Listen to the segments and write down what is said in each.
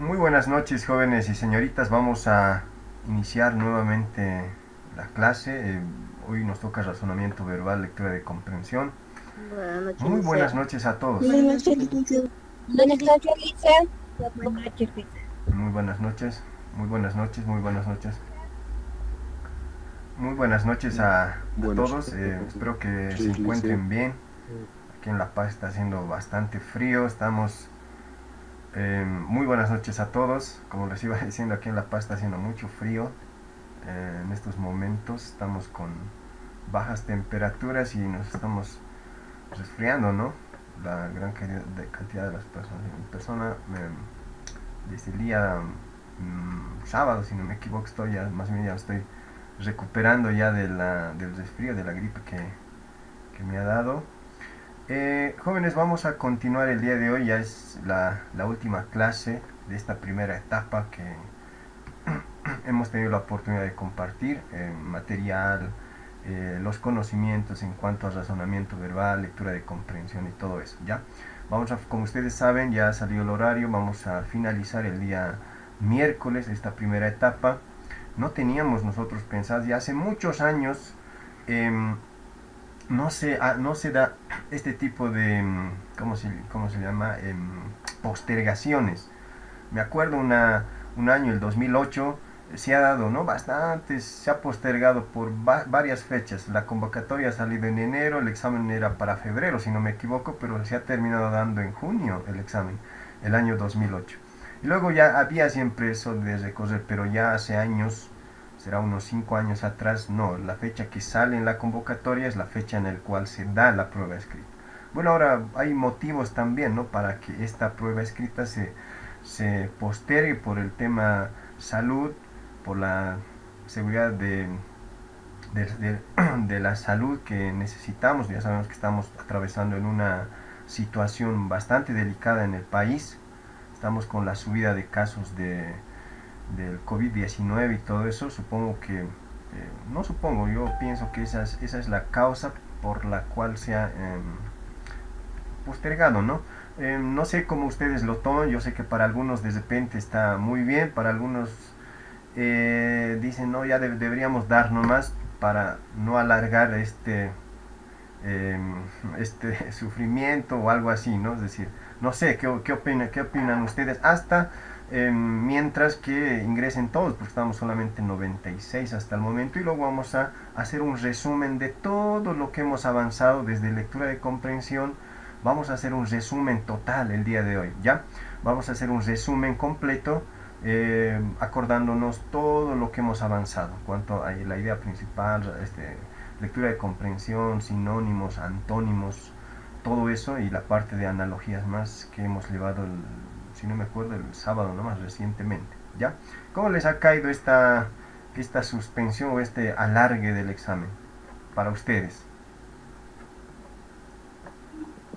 Muy buenas noches, jóvenes y señoritas. Vamos a iniciar nuevamente la clase. Hoy nos toca razonamiento verbal, lectura de comprensión. Buenas noches, Muy buenas Liceo. noches a todos. Buenas noches, licenciado. Buenas noches, Lisa. Buenas noches, Liceo. Muy buenas noches. Muy buenas noches. Muy buenas noches. Muy buenas noches a Buenas todos. Espero que se noches, Liceo. encuentren bien. Aquí en La Paz está haciendo bastante frío. Muy buenas noches a todos. Como les iba diciendo, aquí en La Paz está haciendo mucho frío. En estos momentos estamos con bajas temperaturas y nos estamos resfriando, ¿no? La gran cantidad de las personas. Mi persona, desde el día sábado, si no me equivoco, más bien ya estoy recuperando ya del resfrío, de la gripe que me ha dado. Jóvenes, vamos a continuar el día de hoy. Ya es la última clase de esta primera etapa que hemos tenido la oportunidad de compartir material, los conocimientos en cuanto a razonamiento verbal, lectura de comprensión y todo eso, ¿ya? Como ustedes saben, ya ha salido el horario, vamos a finalizar el día miércoles esta primera etapa. No teníamos nosotros pensado, ya hace muchos años, no se da este tipo de, cómo se llama? Postergaciones. Me acuerdo un año, el 2008, se ha dado, ¿no? Bastantes, se ha postergado por varias fechas. La convocatoria ha salido en enero, el examen era para febrero, si no me equivoco, pero se ha terminado dando en junio el examen, el año 2008. Y luego ya había siempre eso de recorrer, pero ya hace años, será unos 5 años atrás, no, la fecha que sale en la convocatoria es la fecha en la cual se da la prueba escrita. Bueno, ahora hay motivos también, ¿no? Para que esta prueba escrita se postergue por el tema salud, por la seguridad de, de la salud que necesitamos. Ya sabemos que estamos atravesando en una situación bastante delicada en el país. Estamos con la subida de casos del COVID-19 y todo eso. Supongo que, no supongo, yo pienso que esa es la causa por la cual se ha postergado, ¿no? No sé cómo ustedes lo toman, yo sé que para algunos de repente está muy bien, para algunos dicen, no, ya deberíamos dar nomás para no alargar eh, este sufrimiento o algo así, ¿no? Es decir, no sé, qué opinan ustedes? Hasta mientras que ingresen todos, porque estamos solamente en 96 hasta el momento, y luego vamos a hacer un resumen de todo lo que hemos avanzado desde lectura de comprensión. Vamos a hacer un resumen total el día de hoy, ¿ya? Vamos a hacer un resumen completo, acordándonos todo lo que hemos avanzado en cuanto a la idea principal, lectura de comprensión, sinónimos, antónimos, todo eso, y la parte de analogías más que hemos llevado, si no me acuerdo, el sábado, ¿no? Más recientemente, ¿ya? ¿Cómo les ha caído esta suspensión o este alargue del examen para ustedes?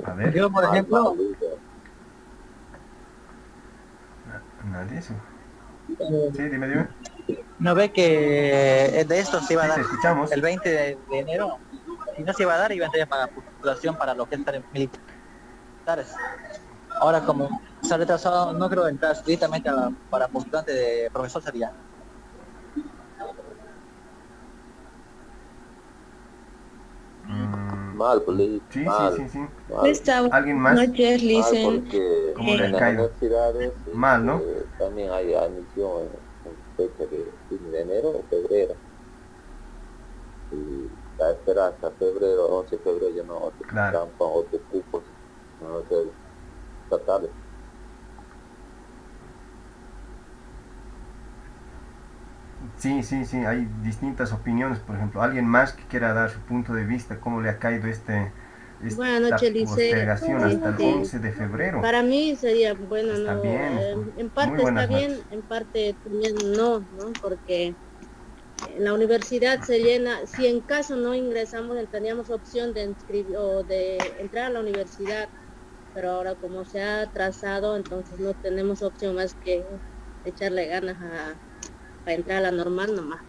A ver, Yo, por ejemplo, nadie. Sí, eh, dime, dime. no ve que de esto se iba a Sí, dar te escuchamos. el 20 de enero y no se iba a dar, iba a entrar para postulación para los que entran militares. Ahora como se ha retrasado, no creo entrar directamente para postulante de profesor sería. Mm, Mal, pues, sí, sí, mal, sí, sí. mal, Esta ¿Alguien buenas más? noches, mal, Licen. porque ¿Cómo le en ha las caído? universidades Mal, ¿no? también hay admisión en fecha de fin de enero o febrero. Y la espera hasta febrero, 11 de febrero, ya no te Claro. trampan o te cupos, no sé, estatales. Sí, sí, sí, hay distintas opiniones. Por ejemplo, alguien más que quiera dar su punto de vista, cómo le ha caído Buenas esta noches, Liceo. postergación hasta el 11 de febrero. Para mí sería bueno, Está no, bien, en muy parte está buenas bien, noches. en parte también no, ¿no? Porque en la universidad se llena, si en caso no ingresamos, teníamos opción de inscribir o de entrar a la universidad, pero ahora como se ha atrasado, entonces no tenemos opción más que echarle ganas a entrar a la normal nomás.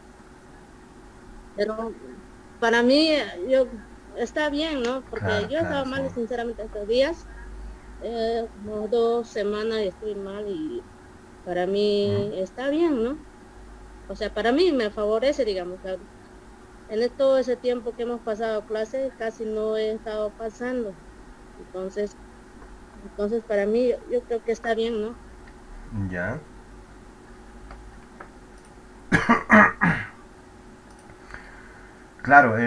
Pero para mí, yo está bien, ¿no? Porque Claro, yo claro, estaba sí. mal, sinceramente, estos días, como 2 semanas y estoy mal y para mí está bien, ¿no? O sea, para mí me favorece, digamos, todo ese tiempo que hemos pasado clase, casi no he estado pasando. Entonces para mí, yo creo que está bien, ¿no? Ya. Claro,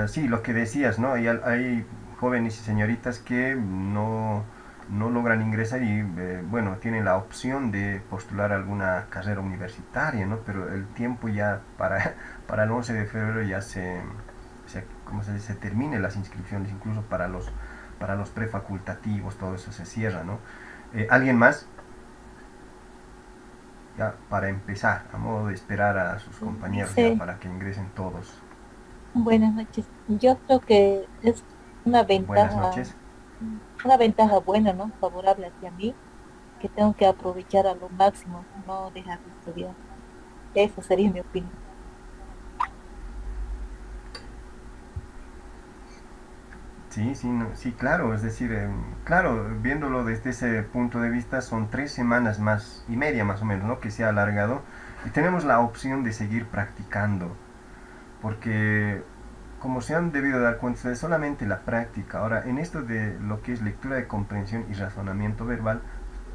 sí, lo que decías, ¿no? Hay jóvenes y señoritas que no logran ingresar y, bueno, tienen la opción de postular alguna carrera universitaria, ¿no? Pero el tiempo ya para el 11 de febrero ya ¿cómo se dice? Se termine las inscripciones, incluso para los prefacultativos, todo eso se cierra, ¿no? ¿Alguien más? Ya, para empezar, a modo de esperar a sus compañeros ya Dice, para que ingresen todos. buenas noches. Yo creo que es una Buenas ventaja, noches. una ventaja buena, ¿no? Favorable hacia mí, que tengo que aprovechar a lo máximo, no dejar de estudiar. Esa sería mi opinión. Sí, sí, sí, claro, es decir, claro, viéndolo desde ese punto de vista, son 3 semanas más y media más o menos, ¿no? Que se ha alargado y tenemos la opción de seguir practicando, porque como se han debido dar cuenta de solamente la práctica. Ahora, en esto de lo que es lectura de comprensión y razonamiento verbal,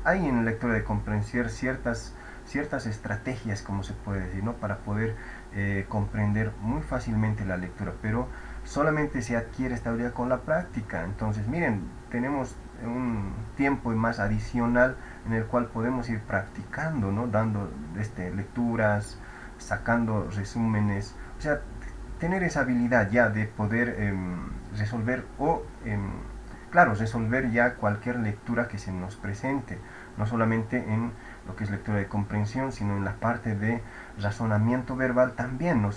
hay en lectura de comprensión ciertas estrategias, como se puede decir, ¿no? Para poder comprender muy fácilmente la lectura, pero solamente se adquiere esta habilidad con la práctica. Entonces, miren, tenemos un tiempo más adicional en el cual podemos ir practicando, ¿no? Dando lecturas, sacando resúmenes, o sea, tener esa habilidad ya de poder resolver claro, resolver ya cualquier lectura que se nos presente, no solamente en lo que es lectura de comprensión, sino en la parte de razonamiento verbal también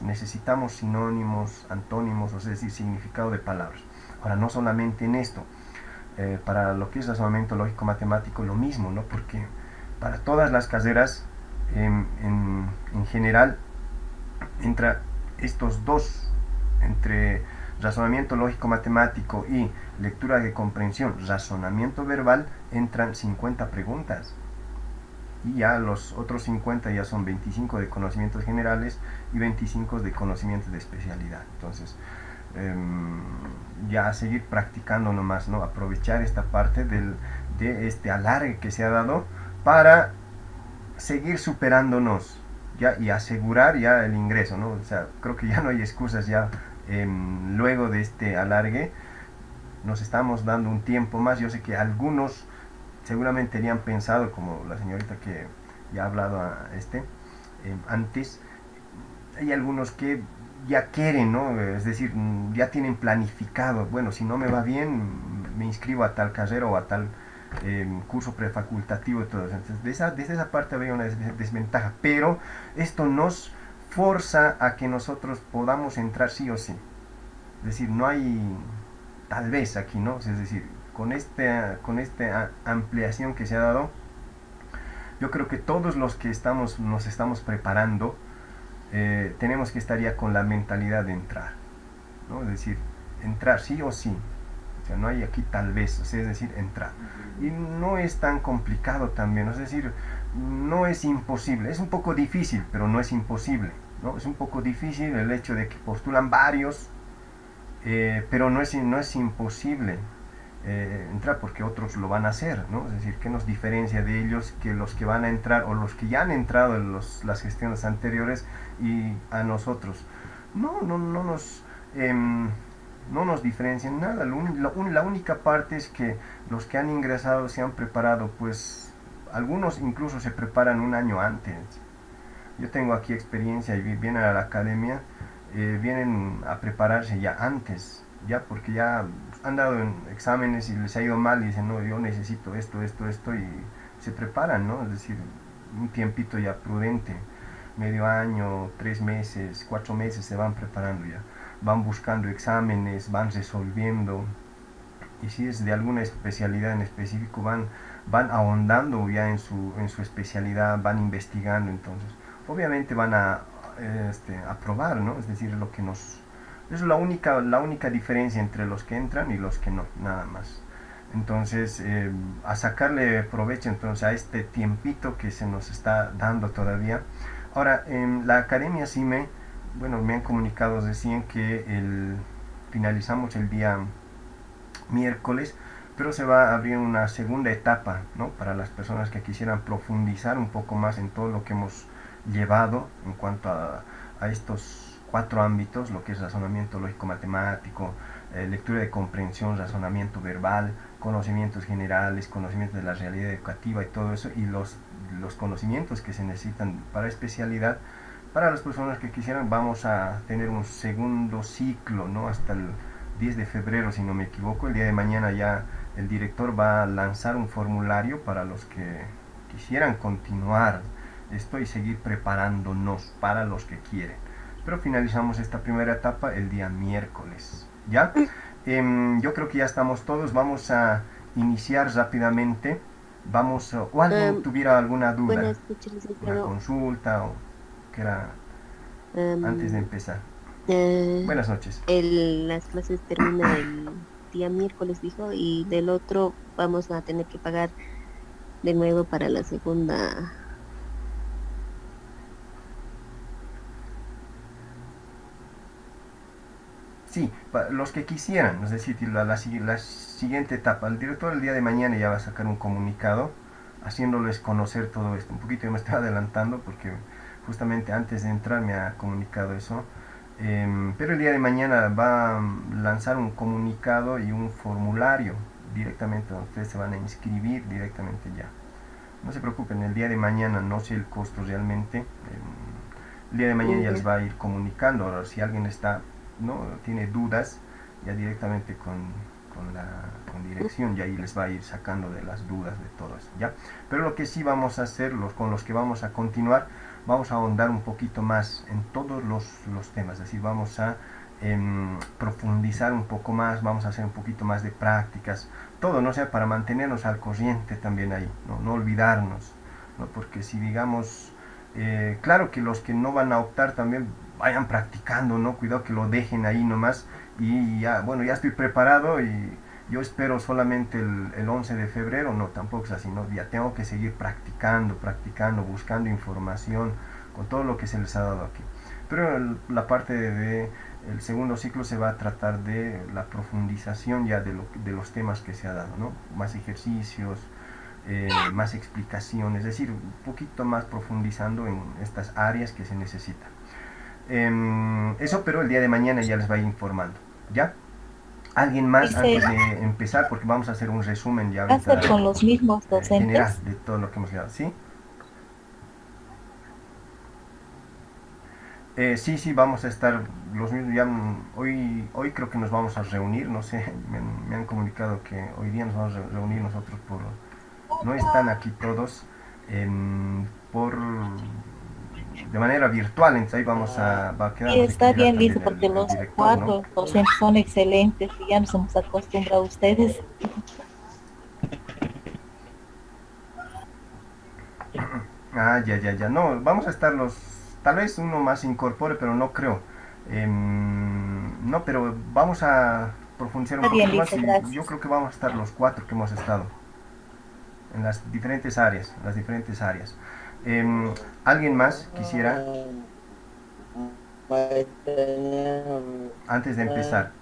necesitamos sinónimos, antónimos, o sea, es decir, significado de palabras. Ahora, no solamente en esto, para lo que es razonamiento lógico matemático lo mismo, ¿no? Porque para todas las carreras en general entra estos dos, entre razonamiento lógico matemático y lectura de comprensión, razonamiento verbal, entran 50 preguntas. Y ya los otros 50 ya son 25 de conocimientos generales y 25 de conocimientos de especialidad. Entonces, ya a seguir practicando nomás, ¿no? Aprovechar esta parte de este alargue que se ha dado para seguir superándonos ya y asegurar ya el ingreso, ¿no? O sea, creo que ya no hay excusas ya luego de este alargue. Nos estamos dando un tiempo más. Yo sé que algunos seguramente habían pensado, como la señorita que ya ha hablado antes, hay algunos que ya quieren, ¿no? Es decir, ya tienen planificado, bueno, si no me va bien, me inscribo a tal carrera o a tal curso prefacultativo y todo eso. Entonces, desde esa parte habría una desventaja, pero esto nos forza a que nosotros podamos entrar sí o sí. Es decir, no hay tal vez aquí, ¿no? Es decir, con esta ampliación que se ha dado, yo creo que todos los que nos estamos preparando, tenemos que estar ya con la mentalidad de entrar, ¿no? Es decir, entrar sí o sí. O sea, no hay aquí tal vez, o sea, es decir, entrar. Y no es tan complicado también, es decir, no es imposible, es un poco difícil, pero no es imposible, ¿no? Es un poco difícil el hecho de que postulan varios, pero no es imposible entrar porque otros lo van a hacer, ¿no? Es decir, ¿qué nos diferencia de ellos que los que van a entrar o los que ya han entrado en las gestiones anteriores y a nosotros? No nos diferencian nada. La única parte es que los que han ingresado se han preparado, pues algunos incluso se preparan un año antes. Yo tengo aquí experiencia y vienen a la academia, vienen a prepararse ya antes, ya porque ya han dado exámenes y les ha ido mal y dicen, no, yo necesito esto y se preparan, ¿no? Es decir, un tiempito ya prudente, medio año, 3 meses, 4 meses se van preparando ya, van buscando exámenes, van resolviendo, y si es de alguna especialidad en específico van ahondando ya en su especialidad, van investigando. Entonces obviamente van a aprobar, ¿no? Es decir, es la única diferencia entre los que entran y los que no, nada más. Entonces, a sacarle provecho entonces a este tiempito que se nos está dando todavía. Ahora, en la Academia CIME, bueno, me han comunicado recién que finalizamos el día miércoles, pero se va a abrir una segunda etapa, ¿no? Para las personas que quisieran profundizar un poco más en todo lo que hemos llevado en cuanto a estos 4 ámbitos, lo que es razonamiento lógico-matemático, lectura de comprensión, razonamiento verbal, conocimientos generales, conocimientos de la realidad educativa y todo eso, y los conocimientos que se necesitan para especialidad. Para las personas que quisieran, vamos a tener un segundo ciclo, ¿no? Hasta el 10 de febrero, si no me equivoco. El día de mañana ya el director va a lanzar un formulario para los que quisieran continuar esto y seguir preparándonos para los que quieren. Pero finalizamos esta primera etapa el día miércoles, ¿ya? Yo creo que ya estamos todos. Vamos a iniciar rápidamente. Vamos o alguien tuviera alguna duda, Buenas noches, una licenciado. consulta o que era antes de empezar. Eh, Buenas noches. las clases terminan el día miércoles, dijo, y del otro vamos a tener que pagar de nuevo para la segunda. Sí, los que quisieran, es decir, la siguiente etapa. El director el día de mañana ya va a sacar un comunicado haciéndoles conocer todo esto. Un poquito yo me estoy adelantando porque justamente antes de entrar me ha comunicado eso. Pero el día de mañana va a lanzar un comunicado y un formulario directamente donde ustedes se van a inscribir directamente ya. No se preocupen, el día de mañana no sé el costo realmente. El día de mañana ya les va a ir comunicando. Ahora, si alguien tiene dudas, ya directamente con dirección, y ahí les va a ir sacando de las dudas de todo eso, ¿ya? Pero lo que sí vamos a hacer, con los que vamos a continuar, vamos a ahondar un poquito más en todos los temas, es decir, vamos a profundizar un poco más, vamos a hacer un poquito más de prácticas, todo, ¿no? O sea, para mantenernos al corriente también ahí, no olvidarnos, ¿no? Porque si digamos, claro que los que no van a optar también vayan practicando, ¿no? Cuidado que lo dejen ahí nomás y ya, bueno, ya estoy preparado y yo espero solamente el 11 de febrero, no, tampoco es así, ¿no? Ya tengo que seguir practicando, buscando información con todo lo que se les ha dado aquí. Pero la parte el segundo ciclo se va a tratar de la profundización ya de los temas que se ha dado, ¿no? Más ejercicios, más explicaciones, es decir, un poquito más profundizando en estas áreas que se necesitan. Eso, pero el día de mañana ya les va a ir informando, ¿ya? ¿Alguien más antes de empezar? Porque vamos a hacer un resumen ya ¿Va a ahorita ser con los mismos general docentes? de todo lo que hemos hablado, ¿sí? Sí, vamos a estar los mismos. Ya, hoy creo que nos vamos a reunir, no sé, me han comunicado que hoy día nos vamos a reunir nosotros no están aquí todos, por de manera virtual, entonces ahí va a quedar Y está bien, también dice, porque el los director, ¿no? 4 docentes son excelentes y ya nos hemos acostumbrado a ustedes. Ya. No, vamos a estar tal vez uno más se incorpore, pero no creo. No, pero vamos a profundizar un Está bien, poquito más Lisa, y yo gracias. creo que vamos a estar los 4 que hemos estado en las diferentes áreas. ¿Alguien más quisiera antes de empezar?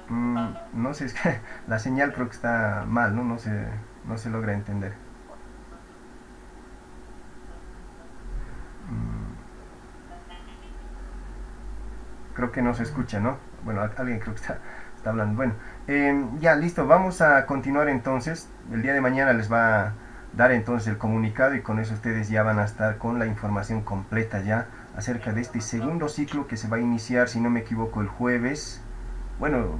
No sé, es que la señal creo que está mal, ¿no? No se logra entender. Creo que no se escucha, ¿no? Bueno, alguien creo que está hablando. Bueno, ya listo, vamos a continuar entonces. El día de mañana les va a dar entonces el comunicado y con eso ustedes ya van a estar con la información completa ya acerca de este segundo ciclo que se va a iniciar, si no me equivoco, el jueves. Bueno,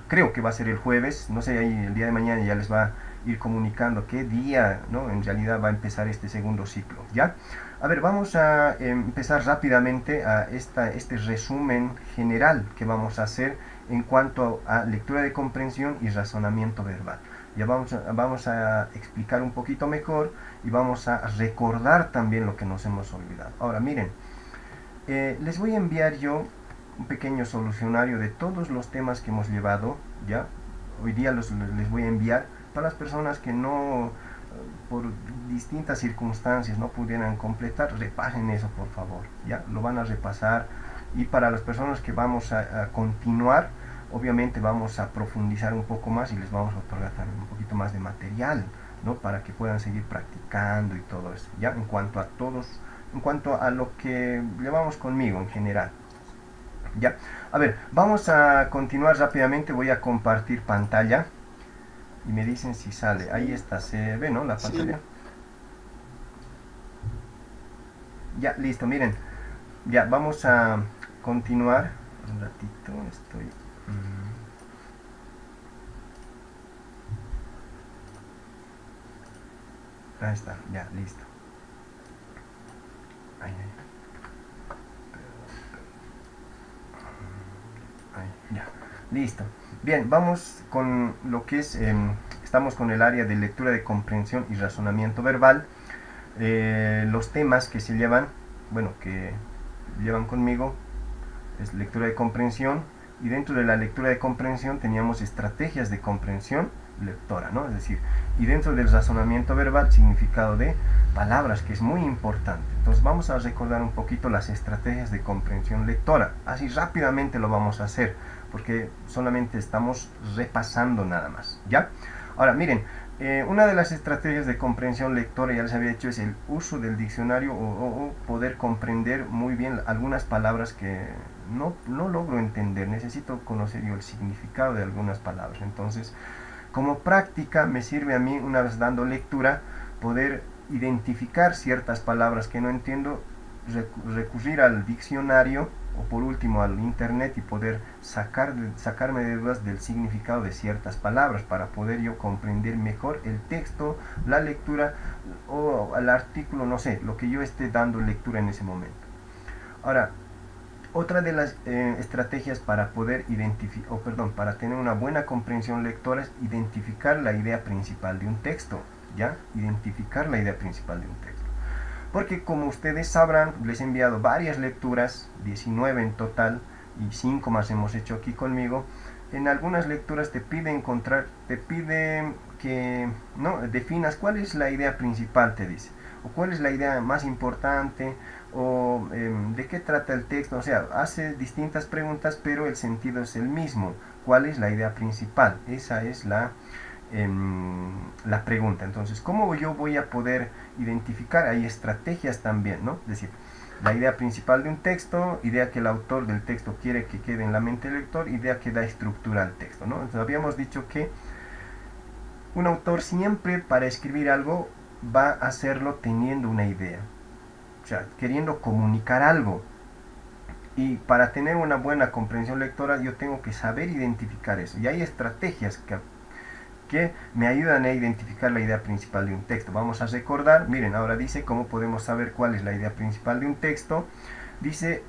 creo que va a ser el jueves, no sé, ahí el día de mañana ya les va a ir comunicando qué día, ¿no? En realidad va a empezar este segundo ciclo, ¿ya? A ver, vamos a empezar rápidamente a este resumen general que vamos a hacer en cuanto a lectura de comprensión y razonamiento verbal. Ya vamos a explicar un poquito mejor y vamos a recordar también lo que nos hemos olvidado. Ahora, miren, les voy a enviar yo un pequeño solucionario de todos los temas que hemos llevado, ¿ya? Hoy día les voy a enviar para las personas que no, por distintas circunstancias, no pudieran completar, repasen eso, por favor, ¿ya? Lo van a repasar. Y para las personas que vamos a continuar, obviamente vamos a profundizar un poco más y les vamos a otorgar también un poquito más de material, ¿no? Para que puedan seguir practicando y todo eso, ¿ya? En cuanto a todos, en cuanto a lo que llevamos conmigo en general, ¿ya? A ver, vamos a continuar rápidamente. Voy a compartir pantalla y me dicen si sale. Ahí está, se ve, ¿no? La pantalla. Ya, listo, miren. Ya, vamos a continuar. Un ratito, estoy... Ahí está, ya, listo. Ahí, ya, listo. Bien, vamos con lo que es, estamos con el área de lectura de comprensión y razonamiento verbal. Los temas que se llevan, bueno, que llevan conmigo, es lectura de comprensión, y dentro de la lectura de comprensión teníamos estrategias de comprensión lectora, ¿no? Es decir, y dentro del razonamiento verbal, significado de palabras, que es muy importante. Entonces vamos a recordar un poquito las estrategias de comprensión lectora. Así rápidamente lo vamos a hacer, porque solamente estamos repasando nada más, ¿ya? Ahora, miren, una de las estrategias de comprensión lectora, ya les había dicho, es el uso del diccionario o poder comprender muy bien algunas palabras que no logro entender. Necesito conocer yo el significado de algunas palabras. Entonces, como práctica me sirve a mí, una vez dando lectura, poder identificar ciertas palabras que no entiendo, recurrir al diccionario o por último al internet y poder sacarme de dudas del significado de ciertas palabras para poder yo comprender mejor el texto, la lectura o el artículo, no sé, lo que yo esté dando lectura en ese momento. Ahora, otra de las estrategias para poder para tener una buena comprensión lectora es identificar la idea principal de un texto, ¿ya? Identificar la idea principal de un texto. Porque como ustedes sabrán, les he enviado varias lecturas, 19 en total, y 5 más hemos hecho aquí conmigo. En algunas lecturas te pide que no definas cuál es la idea principal, te dice, o cuál es la idea más importante, o de qué trata el texto. O sea, hace distintas preguntas, pero el sentido es el mismo. ¿Cuál es la idea principal? Esa es la pregunta. Entonces, ¿cómo yo voy a poder identificar? Hay estrategias también, ¿no? Es decir, la idea principal de un texto, idea que el autor del texto quiere que quede en la mente del lector, idea que da estructura al texto, ¿no? Entonces, habíamos dicho que un autor siempre, para escribir algo, va a hacerlo teniendo una idea, o sea, queriendo comunicar algo. Y para tener una buena comprensión lectora, yo tengo que saber identificar eso. Y hay estrategias que me ayudan a identificar la idea principal de un texto. Vamos a recordar, miren, ahora dice cómo podemos saber cuál es la idea principal de un texto. Dice,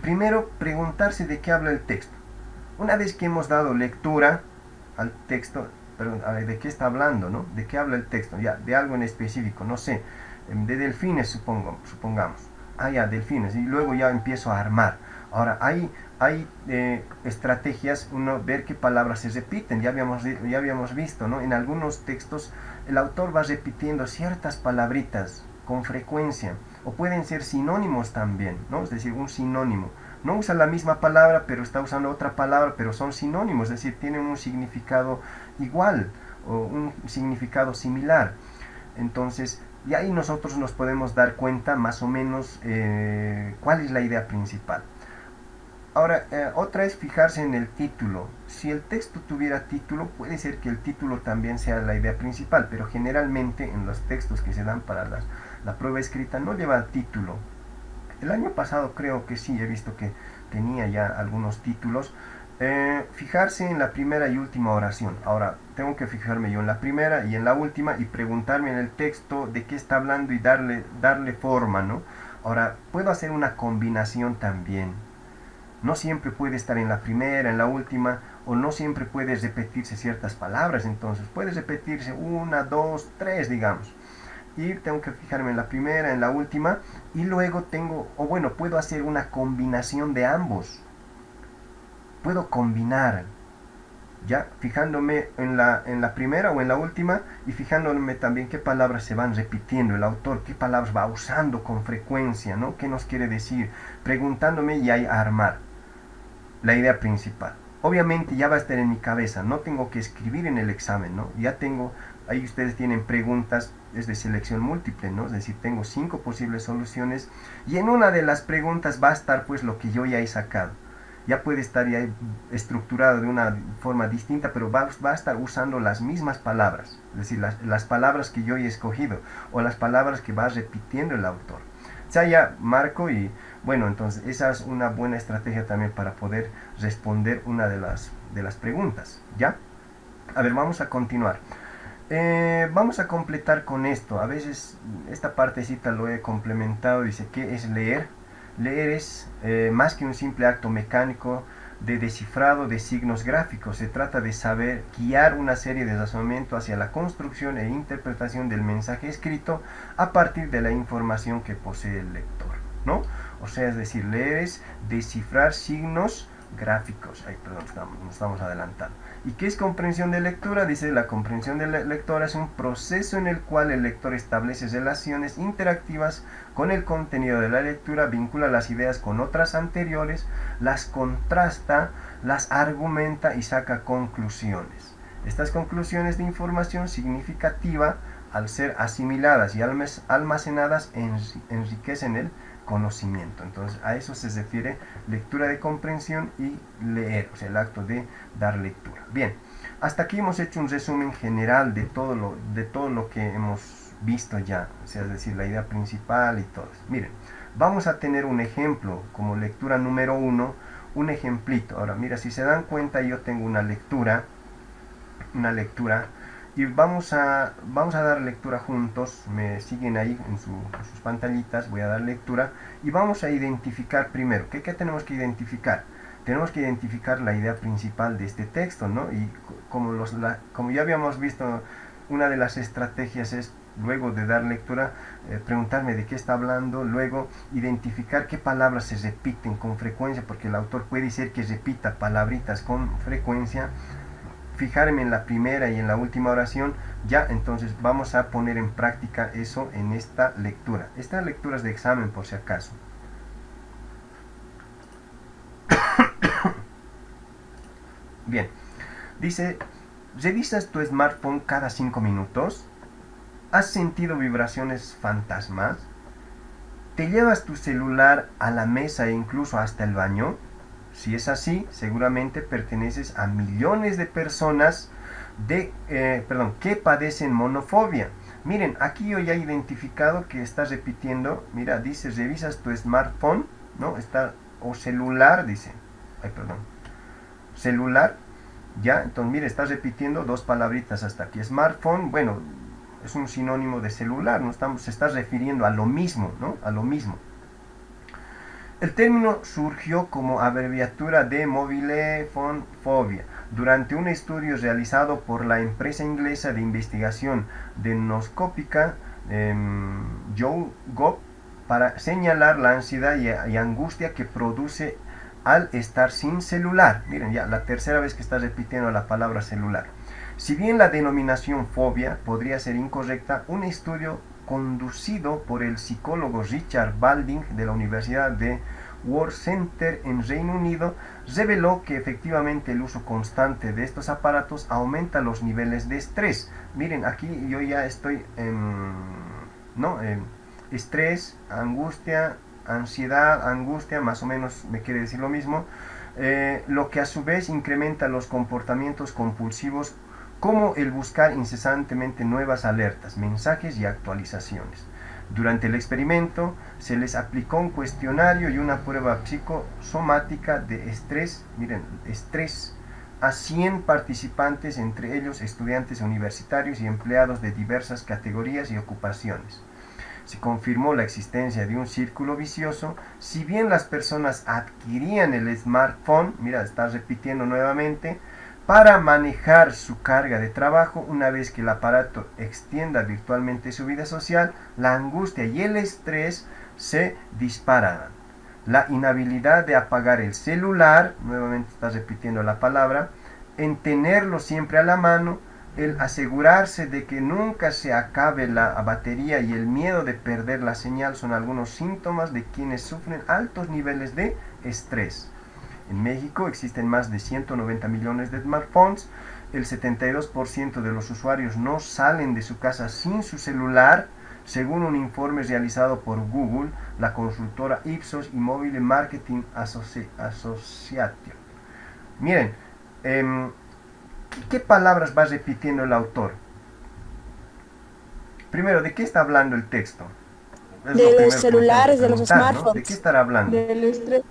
primero, preguntarse de qué habla el texto. Una vez que hemos dado lectura al texto, perdón, de qué está hablando, ¿no? De qué habla el texto, ya, de algo en específico, no sé, de delfines, supongamos. Ah, ya, delfines, y luego ya empiezo a armar. Ahora, hay estrategias, uno ver qué palabras se repiten. Ya habíamos visto, ¿no? En algunos textos el autor va repitiendo ciertas palabritas con frecuencia, o pueden ser sinónimos también, ¿no? Es decir, un sinónimo. No usa la misma palabra, pero está usando otra palabra, pero son sinónimos, es decir, tienen un significado igual o un significado similar. Entonces, y ahí nosotros nos podemos dar cuenta más o menos cuál es la idea principal. Ahora, otra es fijarse en el título. Si el texto tuviera título, puede ser que el título también sea la idea principal, pero generalmente en los textos que se dan para la prueba escrita no lleva título. El año pasado creo que sí, he visto que tenía ya algunos títulos. Fijarse en la primera y última oración. Ahora, tengo que fijarme yo en la primera y en la última y preguntarme en el texto de qué está hablando y darle forma, ¿no? Ahora, puedo hacer una combinación también. No siempre puede estar en la primera, en la última, o no siempre puede repetirse ciertas palabras. Entonces, puede repetirse una, dos, tres, digamos. Y tengo que fijarme en la primera, en la última, y luego puedo hacer una combinación de ambos. puedo combinar, ya fijándome en la primera o en la última y fijándome también qué palabras se van repitiendo el autor, qué palabras va usando con frecuencia, ¿no? ¿Qué nos quiere decir? Preguntándome y ahí armar la idea principal. Obviamente ya va a estar en mi cabeza, no tengo que escribir en el examen, ¿no? Ya tengo, ahí ustedes tienen preguntas, es de selección múltiple, ¿no? Es decir, tengo 5 posibles soluciones y en una de las preguntas va a estar pues lo que yo ya he sacado. Ya puede estar ya estructurado de una forma distinta, pero va a estar usando las mismas palabras, es decir, las palabras que yo he escogido o las palabras que va repitiendo el autor. O sea, ya marco y bueno, entonces esa es una buena estrategia también para poder responder una de las preguntas, ¿ya? A ver, vamos a continuar. Vamos a completar con esto. A veces esta partecita lo he complementado. Dice, ¿qué es leer? Leer es más que un simple acto mecánico de descifrado de signos gráficos. Se trata de saber guiar una serie de razonamientos hacia la construcción e interpretación del mensaje escrito a partir de la información que posee el lector, ¿no? O sea, es decir, leer es descifrar signos gráficos. Ay, perdón, nos estamos adelantando. ¿Y qué es comprensión de lectura? Dice, la comprensión de lectura es un proceso en el cual el lector establece relaciones interactivas con el contenido de la lectura, vincula las ideas con otras anteriores, las contrasta, las argumenta y saca conclusiones. Estas conclusiones de información significativa, al ser asimiladas y almacenadas, enriquecen el conocimiento. Entonces a eso se refiere lectura de comprensión y leer, o sea, el acto de dar lectura. Bien, hasta aquí hemos hecho un resumen general de todo lo que hemos visto ya, o sea, es decir, la idea principal y todo eso. Miren, vamos a tener un ejemplo como lectura número 1, un ejemplito. Ahora, mira, si se dan cuenta, yo tengo una lectura y vamos a dar lectura juntos. Me siguen ahí en sus pantallitas. Voy a dar lectura y vamos a identificar primero. ¿Qué tenemos que identificar? Tenemos que identificar la idea principal de este texto, ¿no? Y como ya habíamos visto, una de las estrategias es, luego de dar lectura, preguntarme de qué está hablando, luego identificar qué palabras se repiten con frecuencia, porque el autor puede ser que repita palabritas con frecuencia. Fijarme en la primera y en la última oración. Ya, entonces vamos a poner en práctica eso en esta lectura. Esta lectura es de examen, por si acaso. Bien, dice, ¿revisas tu smartphone cada 5 minutos? ¿Has sentido vibraciones fantasmas? ¿Te llevas tu celular a la mesa e incluso hasta el baño? Si es así, seguramente perteneces a millones de personas que padecen monofobia. Miren, aquí yo ya he identificado que está repitiendo. Mira, dice, revisas tu smartphone, ¿no? O celular, dice. Celular, ya. Entonces, mire, está repitiendo 2 palabritas hasta aquí. Smartphone, bueno, es un sinónimo de celular, se está refiriendo a lo mismo, ¿no? A lo mismo. El término surgió como abreviatura de mobile phone phobia durante un estudio realizado por la empresa inglesa de investigación diagnóstica YouGov para señalar la ansiedad y angustia que produce al estar sin celular. Miren, ya la tercera vez que está repitiendo la palabra celular. Si bien la denominación fobia podría ser incorrecta, un estudio conducido por el psicólogo Richard Balding de la Universidad de Worcester en Reino Unido, reveló que efectivamente el uso constante de estos aparatos aumenta los niveles de estrés. Miren, aquí yo ya estoy estrés, angustia, ansiedad, angustia, más o menos me quiere decir lo mismo, lo que a su vez incrementa los comportamientos compulsivos, como el buscar incesantemente nuevas alertas, mensajes y actualizaciones. Durante el experimento se les aplicó un cuestionario y una prueba psicosomática de estrés, miren, estrés, a 100 participantes, entre ellos estudiantes universitarios y empleados de diversas categorías y ocupaciones. Se confirmó la existencia de un círculo vicioso. Si bien las personas adquirían el smartphone, mira, está repitiendo nuevamente, para manejar su carga de trabajo, una vez que el aparato extienda virtualmente su vida social, la angustia y el estrés se dispararán. la inhabilidad de apagar el celular, nuevamente está repitiendo la palabra, en tenerlo siempre a la mano, el asegurarse de que nunca se acabe la batería y el miedo de perder la señal son algunos síntomas de quienes sufren altos niveles de estrés. En México existen más de 190 millones de smartphones, el 72% de los usuarios no salen de su casa sin su celular, según un informe realizado por Google, la consultora Ipsos y Mobile Marketing Association. Miren, ¿qué palabras va repitiendo el autor? Primero, ¿de qué está hablando el texto? Es De lo los primero que celulares, de los preguntar, ¿no? smartphones. ¿De qué estará hablando? Del estrés.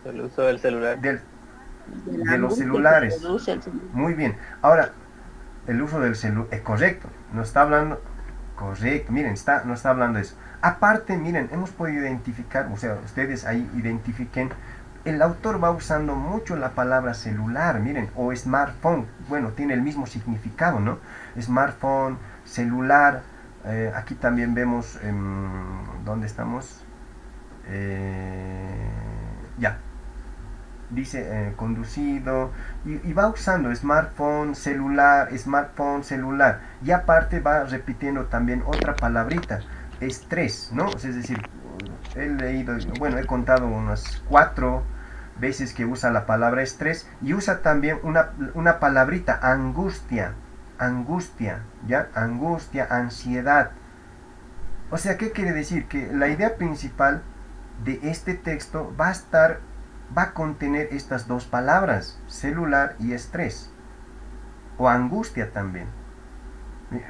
El uso del celular. De los celulares. Muy bien. Ahora, el uso del celular es correcto. No está hablando. Correcto. Miren, no está hablando de eso. Aparte, miren, hemos podido identificar, o sea, ustedes ahí identifiquen. El autor va usando mucho la palabra celular, miren, o smartphone. Bueno, tiene el mismo significado, ¿no? Smartphone, celular. Aquí también vemos, ¿dónde estamos? Ya. Dice conducido. Y va usando smartphone, celular, smartphone, celular. Y aparte va repitiendo también otra palabrita. Estrés, ¿no? Es decir, he leído, bueno, he contado unas 4 veces que usa la palabra estrés y usa también una palabrita, angustia, ¿ya? Angustia, ansiedad. O sea, ¿qué quiere decir? Que la idea principal de este texto va a contener estas dos palabras, celular y estrés, o angustia también.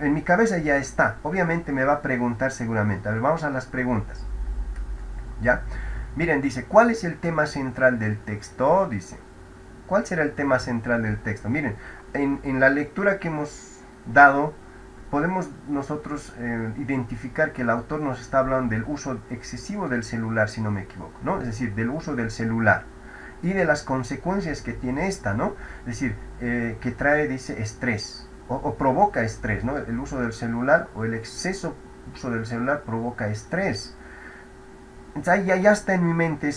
En mi cabeza ya está. Obviamente me va a preguntar seguramente. A ver, vamos a las preguntas. ¿Ya? Miren, dice, ¿cuál es el tema central del texto? Dice, ¿cuál será el tema central del texto? Miren, en la lectura que hemos dado, podemos nosotros identificar que el autor nos está hablando del uso excesivo del celular, si no me equivoco, ¿no? Es decir, del uso del celular y de las consecuencias que tiene esta, ¿no? Es decir, que trae, dice, estrés. O provoca estrés, ¿no? El uso del celular o el exceso uso del celular provoca estrés. Entonces ya está en mi mente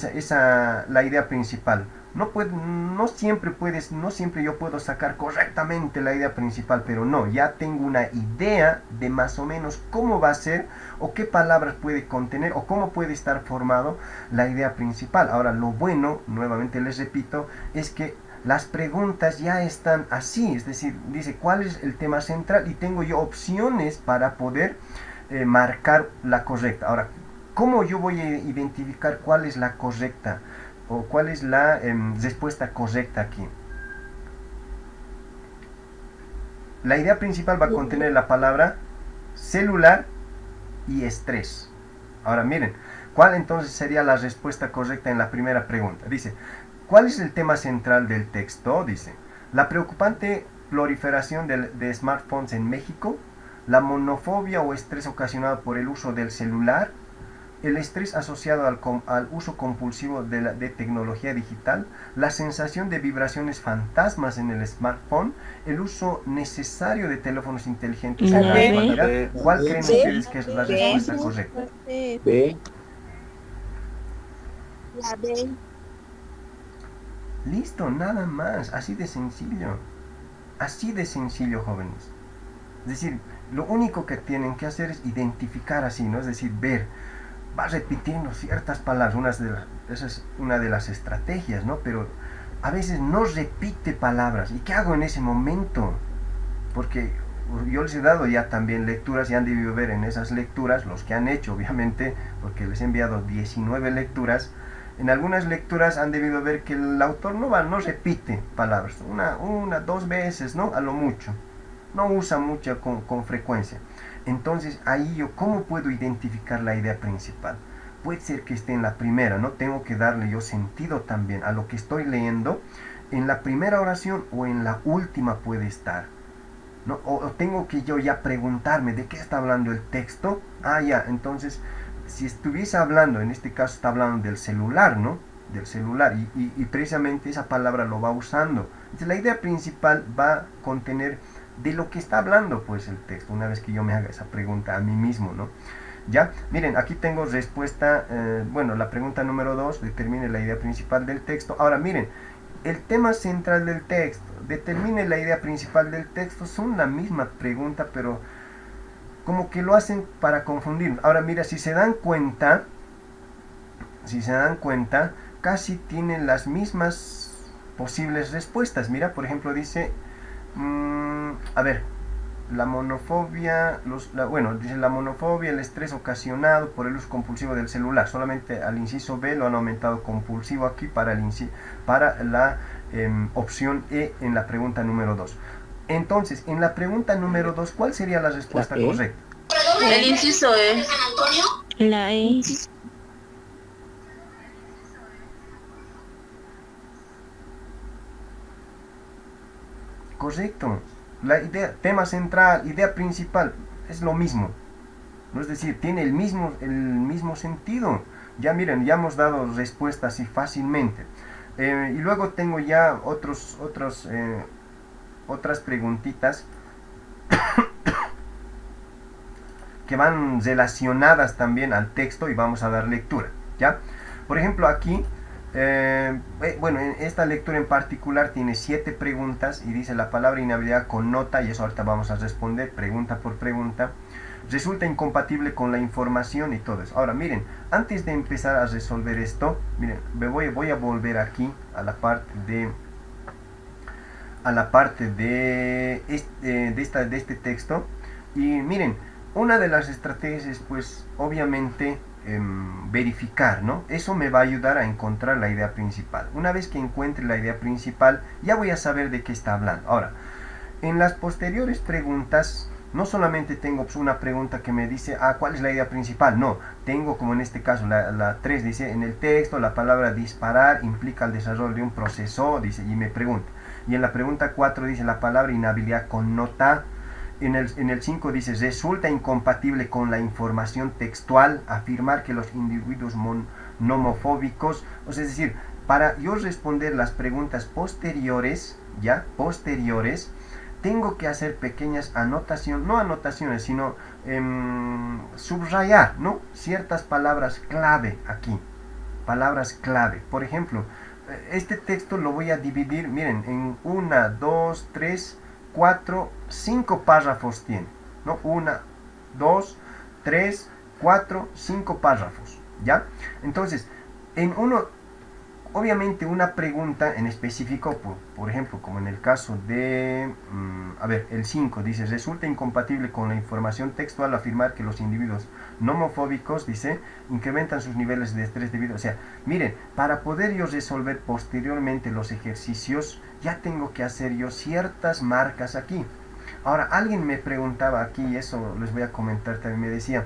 la idea principal. No siempre yo puedo sacar correctamente la idea principal, pero no, ya tengo una idea de más o menos cómo va a ser o qué palabras puede contener o cómo puede estar formado la idea principal. Ahora, lo bueno, nuevamente les repito, es que las preguntas ya están así, es decir, dice cuál es el tema central y tengo yo opciones para poder marcar la correcta. Ahora, ¿cómo yo voy a identificar cuál es la correcta o cuál es la respuesta correcta aquí? La idea principal va a contener la palabra celular y estrés. Ahora miren, ¿cuál entonces sería la respuesta correcta en la primera pregunta? Dice, ¿cuál es el tema central del texto? Dice, la preocupante proliferación de smartphones en México, la monofobia o estrés ocasionado por el uso del celular, el estrés asociado al uso compulsivo de tecnología digital, la sensación de vibraciones fantasmas en el smartphone, el uso necesario de teléfonos inteligentes en la actualidad. ¿Cuál creen ustedes que es la respuesta correcta? B. La B. Listo, nada más, así de sencillo. Así de sencillo, jóvenes. Es decir, lo único que tienen que hacer es identificar así, ¿no? Es decir, ver. Va repitiendo ciertas palabras, esa es una de las estrategias, ¿no? Pero a veces no repite palabras. ¿Y qué hago en ese momento? Porque yo les he dado ya también lecturas y han debido ver en esas lecturas, los que han hecho, obviamente, porque les he enviado 19 lecturas. En algunas lecturas han debido ver que el autor no repite palabras, una, 2 veces, ¿no? A lo mucho. No usa mucho con frecuencia. Entonces ahí yo, ¿cómo puedo identificar la idea principal? Puede ser que esté en la primera, ¿no? Tengo que darle yo sentido también a lo que estoy leyendo. En la primera oración o en la última puede estar, ¿no? O tengo que yo ya preguntarme de qué está hablando el texto. Ah, ya, entonces, si estuviese hablando, en este caso está hablando del celular, ¿no? Del celular, y precisamente esa palabra lo va usando. Entonces la idea principal va a contener de lo que está hablando pues el texto, una vez que yo me haga esa pregunta a mí mismo, ¿no? ¿Ya? Miren, aquí tengo respuesta, bueno, la pregunta número 2, determine la idea principal del texto. Ahora, miren, el tema central del texto, determine la idea principal del texto, son la misma pregunta, pero como que lo hacen para confundir. Ahora, mira, si se dan cuenta, casi tienen las mismas posibles respuestas. Mira, por ejemplo, dice, a ver, la monofobia, dice la monofobia, el estrés ocasionado por el uso compulsivo del celular. Solamente al inciso B lo han aumentado compulsivo aquí para la opción E en la pregunta número 2. Entonces, en la pregunta número 2, ¿cuál sería la respuesta correcta? El inciso E. La E. Correcto. La idea, tema central, idea principal, es lo mismo. ¿No? Es decir, tiene el mismo sentido. Ya miren, ya hemos dado respuestas así fácilmente. Y luego tengo ya otras preguntitas que van relacionadas también al texto y vamos a dar lectura. ¿Ya? Por ejemplo, aquí, bueno, en esta lectura en particular tiene 7 preguntas y dice la palabra inhabilidad connota, y eso ahorita vamos a responder pregunta por pregunta. Resulta incompatible con la información y todo eso. Ahora, miren, antes de empezar a resolver esto, miren, voy a volver aquí a la parte de este texto. Y miren, una de las estrategias es, pues, obviamente, verificar, ¿no? Eso me va a ayudar a encontrar la idea principal. Una vez que encuentre la idea principal, ya voy a saber de qué está hablando. Ahora, en las posteriores preguntas, no solamente tengo una pregunta que me dice, ¿cuál es la idea principal? No, tengo, como en este caso, la 3 dice, en el texto la palabra disparar implica el desarrollo de un proceso, dice, y me pregunta. Y en la pregunta 4 dice, la palabra inhabilidad connota. En el 5 dice, resulta incompatible con la información textual afirmar que los individuos nomofóbicos, o sea, es decir, para yo responder las preguntas posteriores, tengo que hacer pequeñas anotaciones, no anotaciones, sino subrayar, ¿no? Ciertas palabras clave aquí, palabras clave. Por ejemplo, este texto lo voy a dividir, miren, en 1, 2, 3, 4, 5 párrafos tiene, ¿no? 1, 2, 3, 4, 5 párrafos, ¿ya? Entonces, en uno, obviamente una pregunta en específico, por ejemplo, como en el caso de, el 5 dice, resulta incompatible con la información textual afirmar que los individuos nomofóbicos, dice, incrementan sus niveles de estrés debido, o sea, miren, para poder yo resolver posteriormente los ejercicios, ya tengo que hacer yo ciertas marcas aquí. Ahora, alguien me preguntaba aquí, y eso les voy a comentar también, me decía,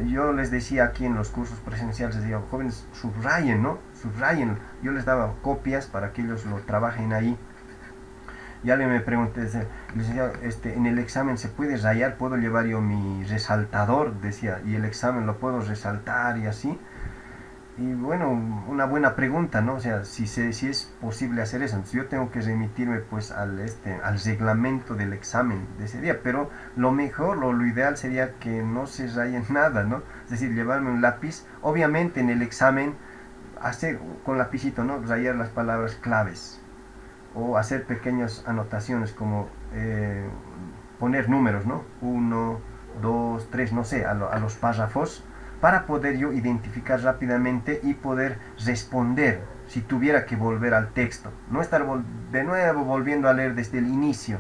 yo les decía aquí en los cursos presenciales, les decía, jóvenes, subrayen, ¿no? Subrayen. Yo les daba copias para que ellos lo trabajen ahí. Y alguien me preguntó, les decía, en el examen se puede rayar, puedo llevar yo mi resaltador, decía, y el examen lo puedo resaltar y así. Y bueno, una buena pregunta, ¿no? O sea, si es posible hacer eso. Entonces yo tengo que remitirme pues al reglamento del examen de ese día, pero lo mejor, lo ideal sería que no se raye nada, ¿no? Es decir, llevarme un lápiz, obviamente en el examen, hacer con lapicito, ¿no? Rayar las palabras claves, o hacer pequeñas anotaciones como poner números, ¿no? 1, 2, 3, no sé, a los párrafos, para poder yo identificar rápidamente y poder responder si tuviera que volver al texto. No estar de nuevo volviendo a leer desde el inicio,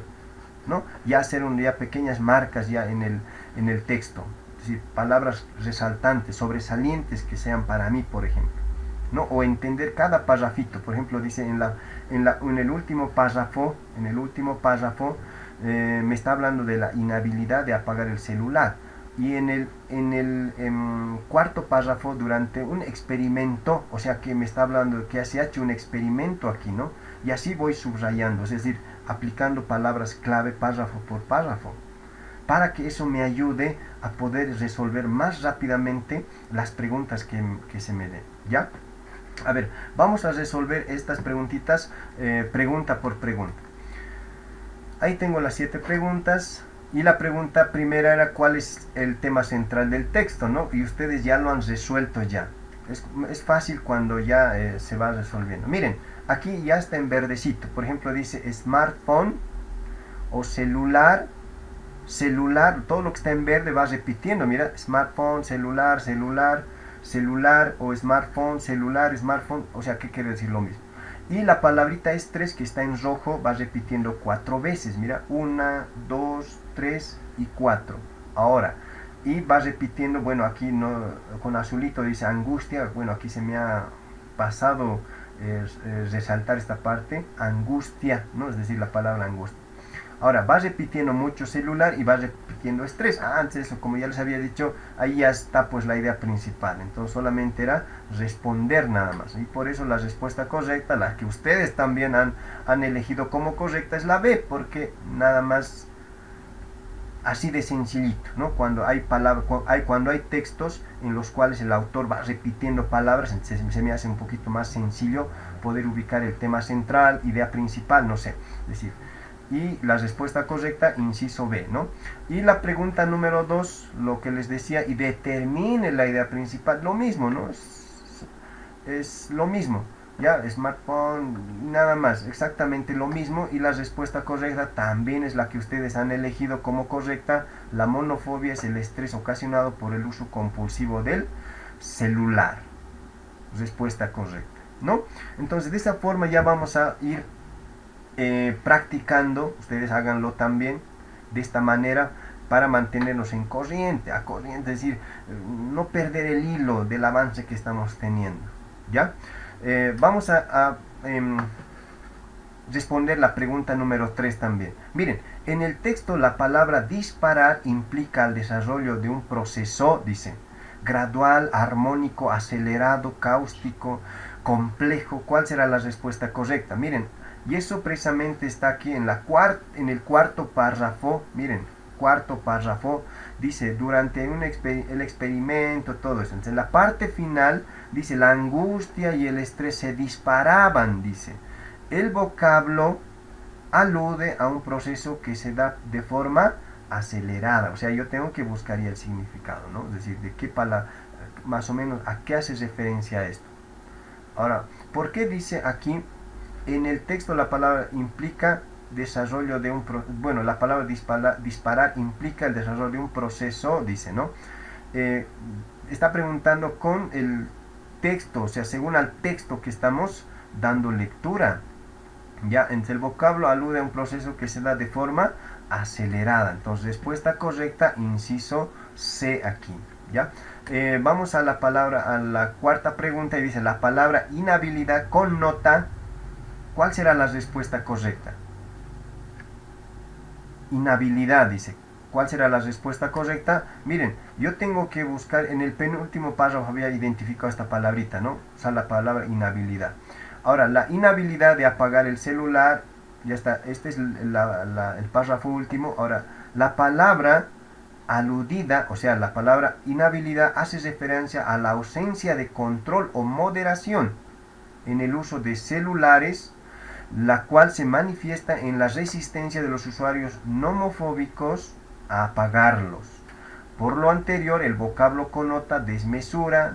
¿no? Ya hacer ya pequeñas marcas ya en el texto. Es decir, palabras resaltantes, sobresalientes que sean para mí, por ejemplo, ¿no? O entender cada párrafito. Por ejemplo, dice en el último párrafo, me está hablando de la inhabilidad de apagar el celular. Y en el cuarto párrafo, durante un experimento, o sea que me está hablando de que se ha hecho un experimento aquí, ¿no? Y así voy subrayando, es decir, aplicando palabras clave párrafo por párrafo, para que eso me ayude a poder resolver más rápidamente las preguntas que se me den, ¿ya? A ver, vamos a resolver estas preguntitas pregunta por pregunta. Ahí tengo las 7 preguntas. Y la pregunta primera era cuál es el tema central del texto, ¿no? Y ustedes ya lo han resuelto ya. Es fácil cuando ya se va resolviendo. Miren, aquí ya está en verdecito. Por ejemplo, dice smartphone o celular. Celular, todo lo que está en verde va repitiendo. Mira, smartphone, celular, celular, celular o smartphone, celular, smartphone. O sea, ¿qué quiere decir lo mismo? Y la palabrita estrés que está en rojo va repitiendo 4 veces. Mira, 1, 2, 3 y 4. Ahora, y va repitiendo, bueno, aquí no, con azulito dice angustia. Bueno, aquí se me ha pasado resaltar esta parte, angustia, ¿no? Es decir, la palabra angustia. Ahora, va repitiendo mucho celular y va repitiendo estrés. Antes, eso, como ya les había dicho, ahí ya está pues la idea principal. Entonces solamente era responder nada más. Y por eso la respuesta correcta, la que ustedes también han elegido como correcta, es la B, porque nada más así de sencillito, ¿no? Cuando hay textos en los cuales el autor va repitiendo palabras, se me hace un poquito más sencillo poder ubicar el tema central, idea principal, no sé, es decir. Y la respuesta correcta, inciso B, ¿no? Y la pregunta número 2, lo que les decía, y determine la idea principal, lo mismo, ¿no? Es lo mismo, ya, smartphone, nada más, exactamente lo mismo. Y la respuesta correcta también es la que ustedes han elegido como correcta. La monofobia es el estrés ocasionado por el uso compulsivo del celular. Respuesta correcta, ¿no? Entonces, de esa forma ya vamos a ir practicando, ustedes háganlo también de esta manera para mantenernos en corriente, es decir, no perder el hilo del avance que estamos teniendo, ¿ya? Vamos a responder la pregunta número 3 también. Miren, en el texto la palabra disparar implica el desarrollo de un proceso, dice, gradual, armónico, acelerado, cáustico, complejo. ¿Cuál será la respuesta correcta? Miren, y eso precisamente está aquí en el cuarto párrafo. Miren, cuarto párrafo dice, durante el experimento, todo eso. Entonces, en la parte final dice, la angustia y el estrés se disparaban, dice. El vocablo alude a un proceso que se da de forma acelerada. O sea, yo tengo que buscar ya el significado, ¿no? Es decir, de qué palabra, más o menos, a qué hace referencia esto. Ahora, ¿por qué dice aquí? En el texto la palabra implica desarrollo de un... Bueno, la palabra disparar implica el desarrollo de un proceso, dice, ¿no? Está preguntando con el texto, o sea, según al texto que estamos dando lectura. Ya, entre el vocablo alude a un proceso que se da de forma acelerada. Entonces, respuesta correcta, inciso C aquí, ¿ya? Vamos a la cuarta pregunta y dice, la palabra inhabilidad connota... ¿Cuál será la respuesta correcta? Inhabilidad, dice. ¿Cuál será la respuesta correcta? Miren, yo tengo que buscar, en el penúltimo párrafo había identificado esta palabrita, ¿no? O sea, la palabra inhabilidad. Ahora, la inhabilidad de apagar el celular, ya está, este es el párrafo último. Ahora, la palabra aludida, o sea, la palabra inhabilidad hace referencia a la ausencia de control o moderación en el uso de celulares, la cual se manifiesta en la resistencia de los usuarios nomofóbicos a apagarlos. Por lo anterior, el vocablo connota desmesura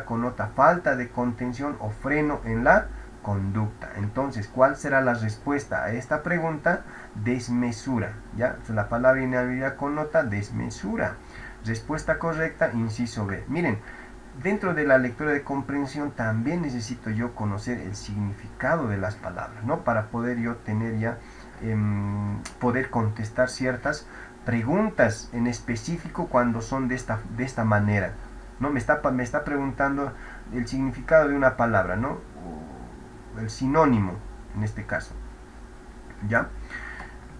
connota falta de contención o freno en la conducta. Entonces, ¿cuál será la respuesta a esta pregunta? Desmesura, ¿ya? Entonces, la palabra inhabilidad connota desmesura. Respuesta correcta, inciso B. Miren, dentro de la lectura de comprensión también necesito yo conocer el significado de las palabras, ¿no? Para poder yo tener ya, poder contestar ciertas preguntas en específico cuando son de esta manera, ¿no? Me está preguntando el significado de una palabra, ¿no? O el sinónimo en este caso, ¿ya?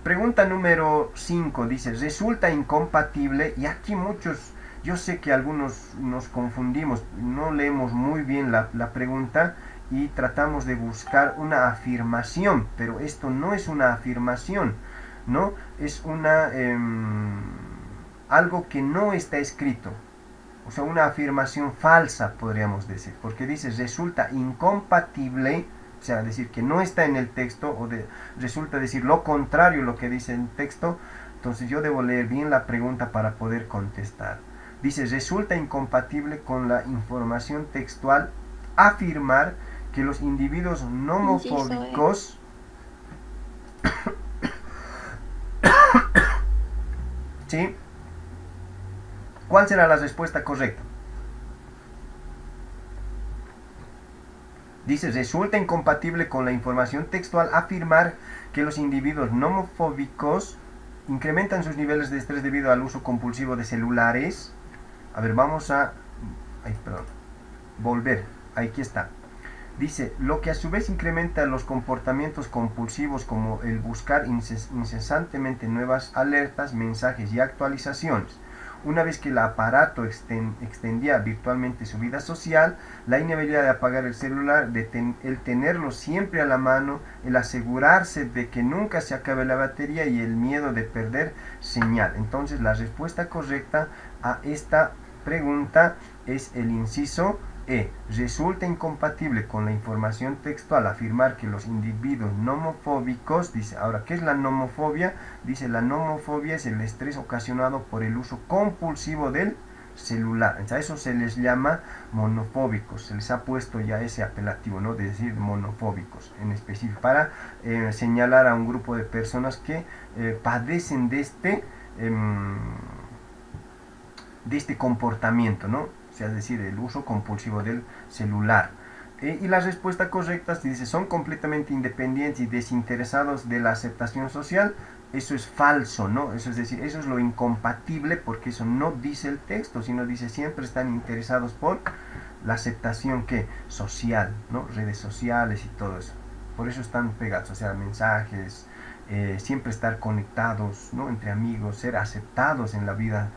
Pregunta número 5 dice, resulta incompatible, y aquí muchos... Yo sé que algunos nos confundimos, no leemos muy bien la pregunta y tratamos de buscar una afirmación, pero esto no es una afirmación, ¿no? Es algo que no está escrito, o sea, una afirmación falsa, podríamos decir, porque dice resulta incompatible, o sea, decir que no está en el texto, resulta decir lo contrario a lo que dice el texto. Entonces yo debo leer bien la pregunta para poder contestar. Dice, resulta incompatible con la información textual afirmar que los individuos nomofóbicos ¿sí? ¿Cuál será la respuesta correcta? Dice, resulta incompatible con la información textual afirmar que los individuos nomofóbicos incrementan sus niveles de estrés debido al uso compulsivo de celulares. A ver, vamos a... Ay, perdón. Volver. Aquí está. Dice, lo que a su vez incrementa los comportamientos compulsivos como el buscar incesantemente nuevas alertas, mensajes y actualizaciones. Una vez que el aparato extendía virtualmente su vida social, la inhabilidad de apagar el celular, el tenerlo siempre a la mano, el asegurarse de que nunca se acabe la batería y el miedo de perder señal. Entonces la respuesta correcta a esta pregunta es el inciso E. Resulta incompatible con la información textual afirmar que los individuos nomofóbicos, dice, ahora, ¿qué es la nomofobia? Dice, la nomofobia es el estrés ocasionado por el uso compulsivo del celular. A eso se les llama monofóbicos, se les ha puesto ya ese apelativo, ¿no? De decir monofóbicos en específico, para señalar a un grupo de personas que padecen de este comportamiento, ¿no? O sea, es decir, el uso compulsivo del celular. Y la respuesta correcta dice, son completamente independientes y desinteresados de la aceptación social. Eso es falso, ¿no? Eso es decir, eso es lo incompatible, porque eso no dice el texto, sino dice siempre están interesados por la aceptación que social, ¿no? Redes sociales y todo eso. Por eso están pegados, o sea, mensajes, siempre estar conectados, ¿no? Entre amigos, ser aceptados en la vida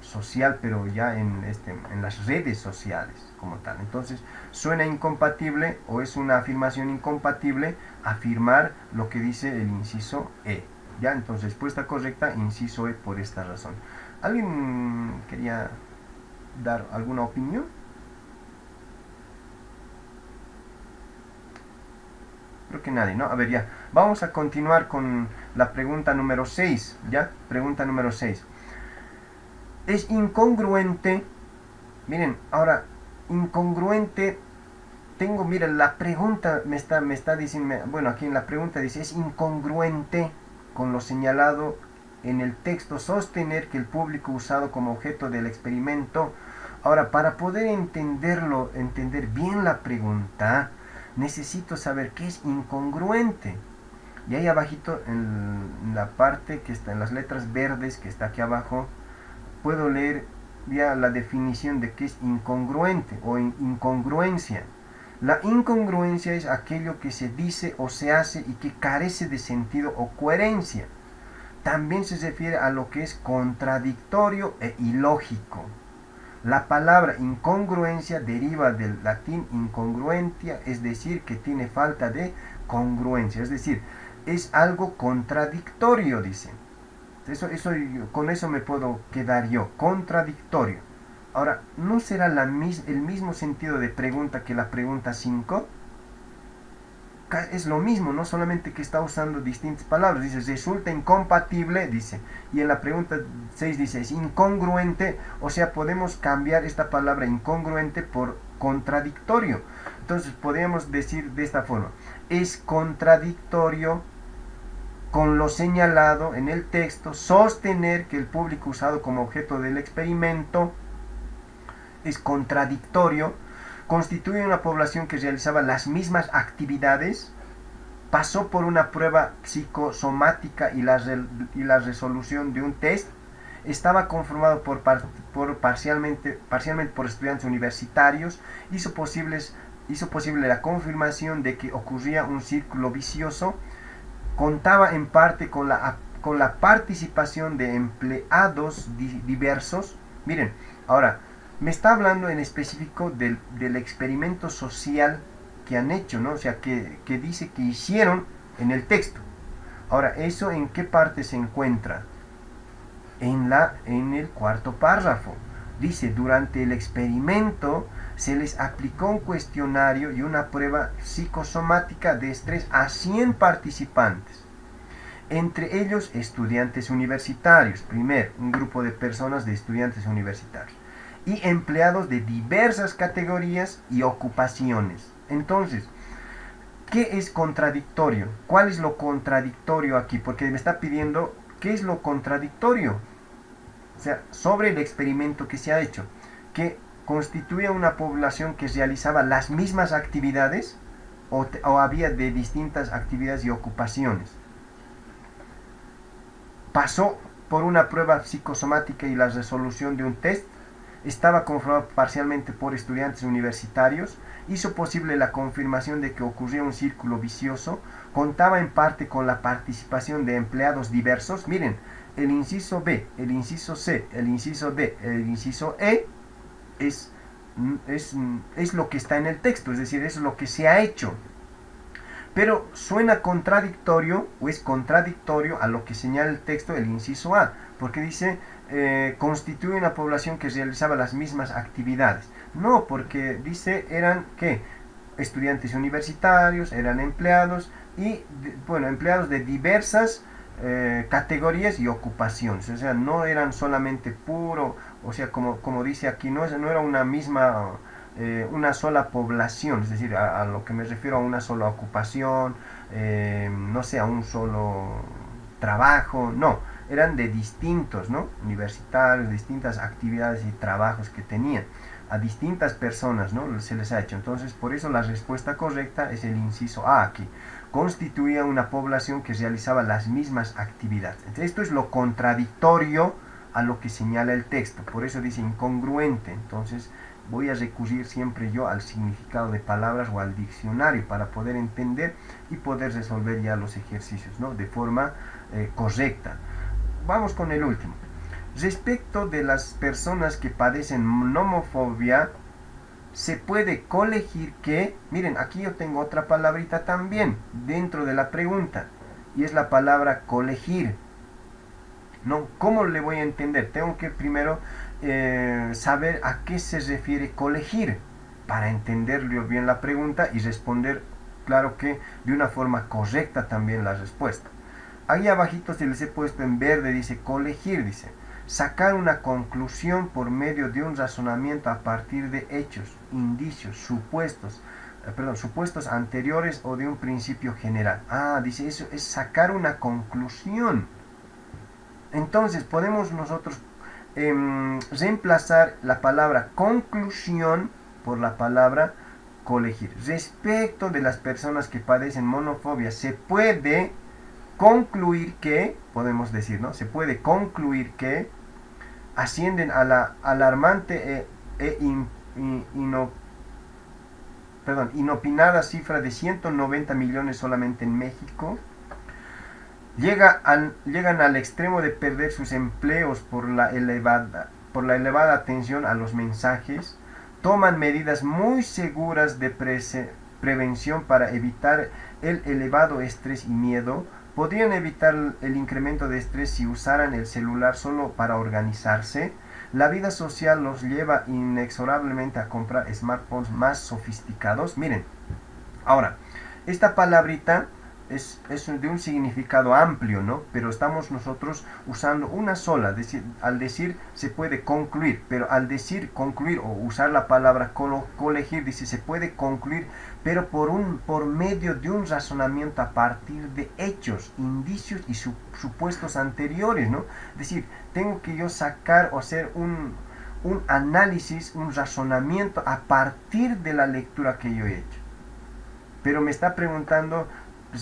social, pero ya en las redes sociales como tal. Entonces suena incompatible, o es una afirmación incompatible afirmar lo que dice el inciso E. Ya, entonces respuesta correcta, inciso E, por esta razón. ¿Alguien quería dar alguna opinión? Creo que nadie, ¿no? A ver, ya, vamos a continuar con la pregunta número 6, ¿ya? Pregunta número 6. Es incongruente, miren, ahora, incongruente, miren, la pregunta me está diciendo, bueno, aquí en la pregunta dice, es incongruente con lo señalado en el texto sostener que el público usado como objeto del experimento. Ahora, para poder entender bien la pregunta, necesito saber qué es incongruente. Y ahí abajito, en la parte que está en las letras verdes, que está aquí abajo, puedo leer ya la definición de qué es incongruente o incongruencia. La incongruencia es aquello que se dice o se hace y que carece de sentido o coherencia. También se refiere a lo que es contradictorio e ilógico. La palabra incongruencia deriva del latín incongruentia, es decir, que tiene falta de congruencia, es decir, es algo contradictorio, dice. Con eso me puedo quedar yo, contradictorio. Ahora, ¿no será el mismo sentido de pregunta que la pregunta 5? Es lo mismo, no solamente que está usando distintas palabras. Dice, resulta incompatible, dice. Y en la pregunta 6 dice, es incongruente. O sea, podemos cambiar esta palabra incongruente por contradictorio. Entonces, podríamos decir de esta forma, es contradictorio con lo señalado en el texto, sostener que el público usado como objeto del experimento es contradictorio, constituye una población que realizaba las mismas actividades, pasó por una prueba psicosomática y la resolución de un test, estaba conformado parcialmente por estudiantes universitarios, hizo posible la confirmación de que ocurría un círculo vicioso, contaba en parte con la participación de empleados diversos. Miren, ahora, me está hablando en específico del experimento social que han hecho, ¿no? O sea, que dice que hicieron en el texto. Ahora, ¿eso en qué parte se encuentra? En el cuarto párrafo. Dice, durante el experimento se les aplicó un cuestionario y una prueba psicosomática de estrés a 100 participantes. entre ellos estudiantes universitarios, primero, un grupo de personas de estudiantes universitarios, y empleados de diversas categorías y ocupaciones. Entonces, ¿qué es contradictorio? ¿Cuál es lo contradictorio aquí? Porque me está pidiendo qué es lo contradictorio. O sea, sobre el experimento que se ha hecho, que constituía una población que realizaba las mismas actividades o había de distintas actividades y ocupaciones. Pasó por una prueba psicosomática y la resolución de un test, estaba conformado parcialmente por estudiantes universitarios, hizo posible la confirmación de que ocurría un círculo vicioso, contaba en parte con la participación de empleados diversos. Miren, el inciso B, el inciso C, el inciso D, el inciso E es lo que está en el texto, es decir, es lo que se ha hecho. Pero suena contradictorio, o es contradictorio a lo que señala el texto, el inciso A, porque dice, constituye una población que realizaba las mismas actividades. No, porque dice, eran, ¿qué? Estudiantes universitarios, eran empleados, y, bueno, empleados de diversas categorías y ocupaciones. O sea, no eran solamente puro, o sea, como dice aquí, no era una misma... una sola población, es decir, a lo que me refiero a una sola ocupación, no sé, a un solo trabajo, no, eran de distintos, ¿no? Universitarios, distintas actividades y trabajos que tenían, a distintas personas, ¿no? Se les ha hecho. Entonces, por eso la respuesta correcta es el inciso A aquí. Constituía una población que realizaba las mismas actividades. Entonces, esto es lo contradictorio a lo que señala el texto, por eso dice incongruente. Entonces, voy a recurrir siempre yo al significado de palabras o al diccionario para poder entender y poder resolver ya los ejercicios, ¿no? De forma correcta. Vamos con el último. Respecto de las personas que padecen nomofobia, se puede colegir que, miren, aquí yo tengo otra palabrita también dentro de la pregunta, y es la palabra colegir. ¿No? ¿Cómo le voy a entender? Tengo que primero saber a qué se refiere colegir para entenderlo bien la pregunta y responder, claro que de una forma correcta también la respuesta. Ahí abajito se les he puesto en verde, dice colegir, dice sacar una conclusión por medio de un razonamiento a partir de hechos, indicios, supuestos anteriores o de un principio general. Dice eso es sacar una conclusión. Entonces podemos nosotros reemplazar la palabra conclusión por la palabra colegir. Respecto de las personas que padecen monofobia, se puede concluir que, podemos decir, ¿no? Se puede concluir que ascienden a la alarmante inopinada cifra de 190 millones solamente en México. Llegan al extremo de perder sus empleos por la elevada atención a los mensajes, toman medidas muy seguras de prevención para evitar el elevado estrés y miedo, podrían evitar el incremento de estrés si usaran el celular solo para organizarse. La vida social los lleva inexorablemente a comprar smartphones más sofisticados. Miren, ahora, esta palabrita es de un significado amplio, ¿no? Pero estamos nosotros usando una sola. Al decir se puede concluir, pero al decir concluir o usar la palabra colegir, dice se puede concluir, pero por medio de un razonamiento a partir de hechos, indicios y supuestos anteriores, ¿no? Es decir, tengo que yo sacar o hacer un análisis, un razonamiento a partir de la lectura que yo he hecho. Pero me está preguntando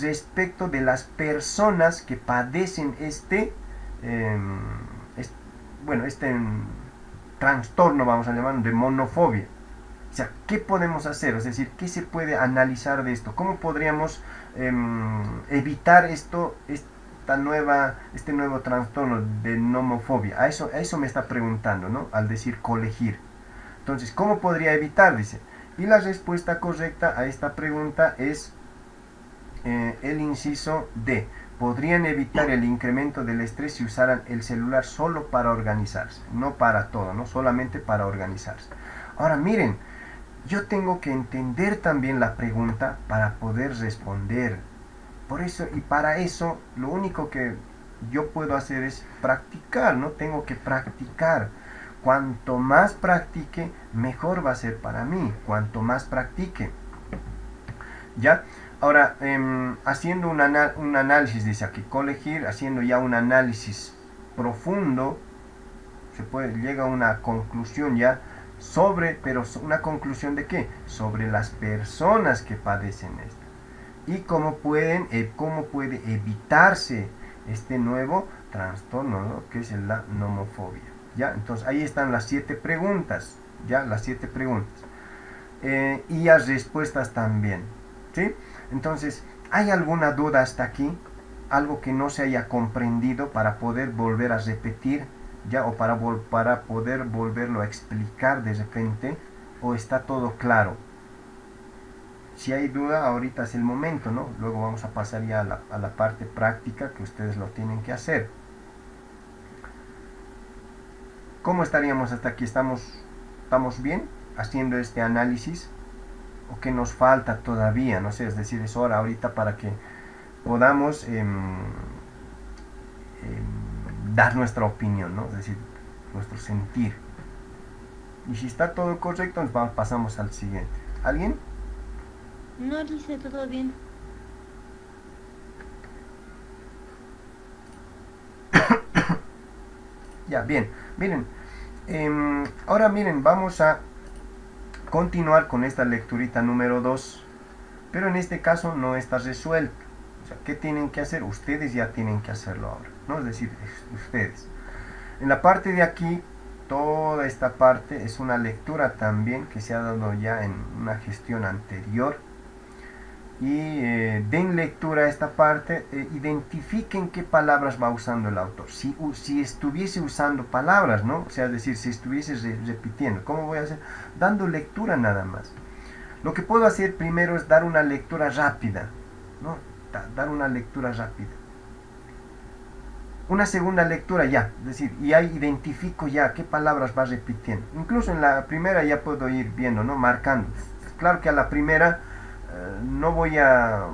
respecto de las personas que padecen este trastorno, vamos a llamarlo, de monofobia. O sea, ¿qué podemos hacer? Es decir, ¿qué se puede analizar de esto? ¿Cómo podríamos evitar este nuevo trastorno de nomofobia? A eso me está preguntando, ¿no? Al decir colegir. Entonces, ¿cómo podría evitar? Dice. Y la respuesta correcta a esta pregunta es el inciso D. Podrían evitar el incremento del estrés si usaran el celular solo para organizarse, no para todo, no solamente para organizarse. Ahora miren, yo tengo que entender también la pregunta para poder responder. Por eso, y para eso, lo único que yo puedo hacer es practicar, ¿no? Tengo que practicar. Cuanto más practique, mejor va a ser para mí. Cuanto más practique. ¿Ya? Ahora, haciendo un análisis, dice aquí, colegir, haciendo ya un análisis profundo, llega a una conclusión ya pero una conclusión de qué? Sobre las personas que padecen esto. Y cómo puede evitarse este nuevo trastorno, ¿no? Que es la nomofobia. ¿Ya? Entonces ahí están las 7 preguntas, ¿ya? Las 7 preguntas. Y las respuestas también, ¿sí? Entonces, ¿hay alguna duda hasta aquí? ¿Algo que no se haya comprendido para poder volver a repetir, ya? O para poder volverlo a explicar de repente, ¿o está todo claro? Si hay duda, ahorita es el momento, ¿no? Luego vamos a pasar ya a la parte práctica que ustedes lo tienen que hacer. ¿Cómo estaríamos hasta aquí? ¿Estamos bien haciendo este análisis? ¿O qué nos falta todavía? No sé, es decir, es hora ahorita para que podamos dar nuestra opinión, ¿no? Es decir, nuestro sentir. Y si está todo correcto, nos pasamos al siguiente. ¿Alguien? No, dice todo bien. Ya, bien. Miren, ahora miren, vamos a continuar con esta lecturita número 2. Pero en este caso no está resuelto. O sea, ¿qué tienen que hacer? Ustedes ya tienen que hacerlo ahora, ¿no? Es decir, ustedes. En la parte de aquí, toda esta parte es una lectura también que se ha dado ya en una gestión anterior. Y den lectura a esta parte, identifiquen qué palabras va usando el autor. Si estuviese usando palabras, ¿no? O sea, es decir, si estuviese repitiendo, ¿cómo voy a hacer? Dando lectura nada más. Lo que puedo hacer primero es dar una lectura rápida, ¿no? Dar una lectura rápida. Una segunda lectura ya, es decir, y ahí identifico ya qué palabras va repitiendo. Incluso en la primera ya puedo ir viendo, ¿no? Marcando. Claro que a la primera no voy a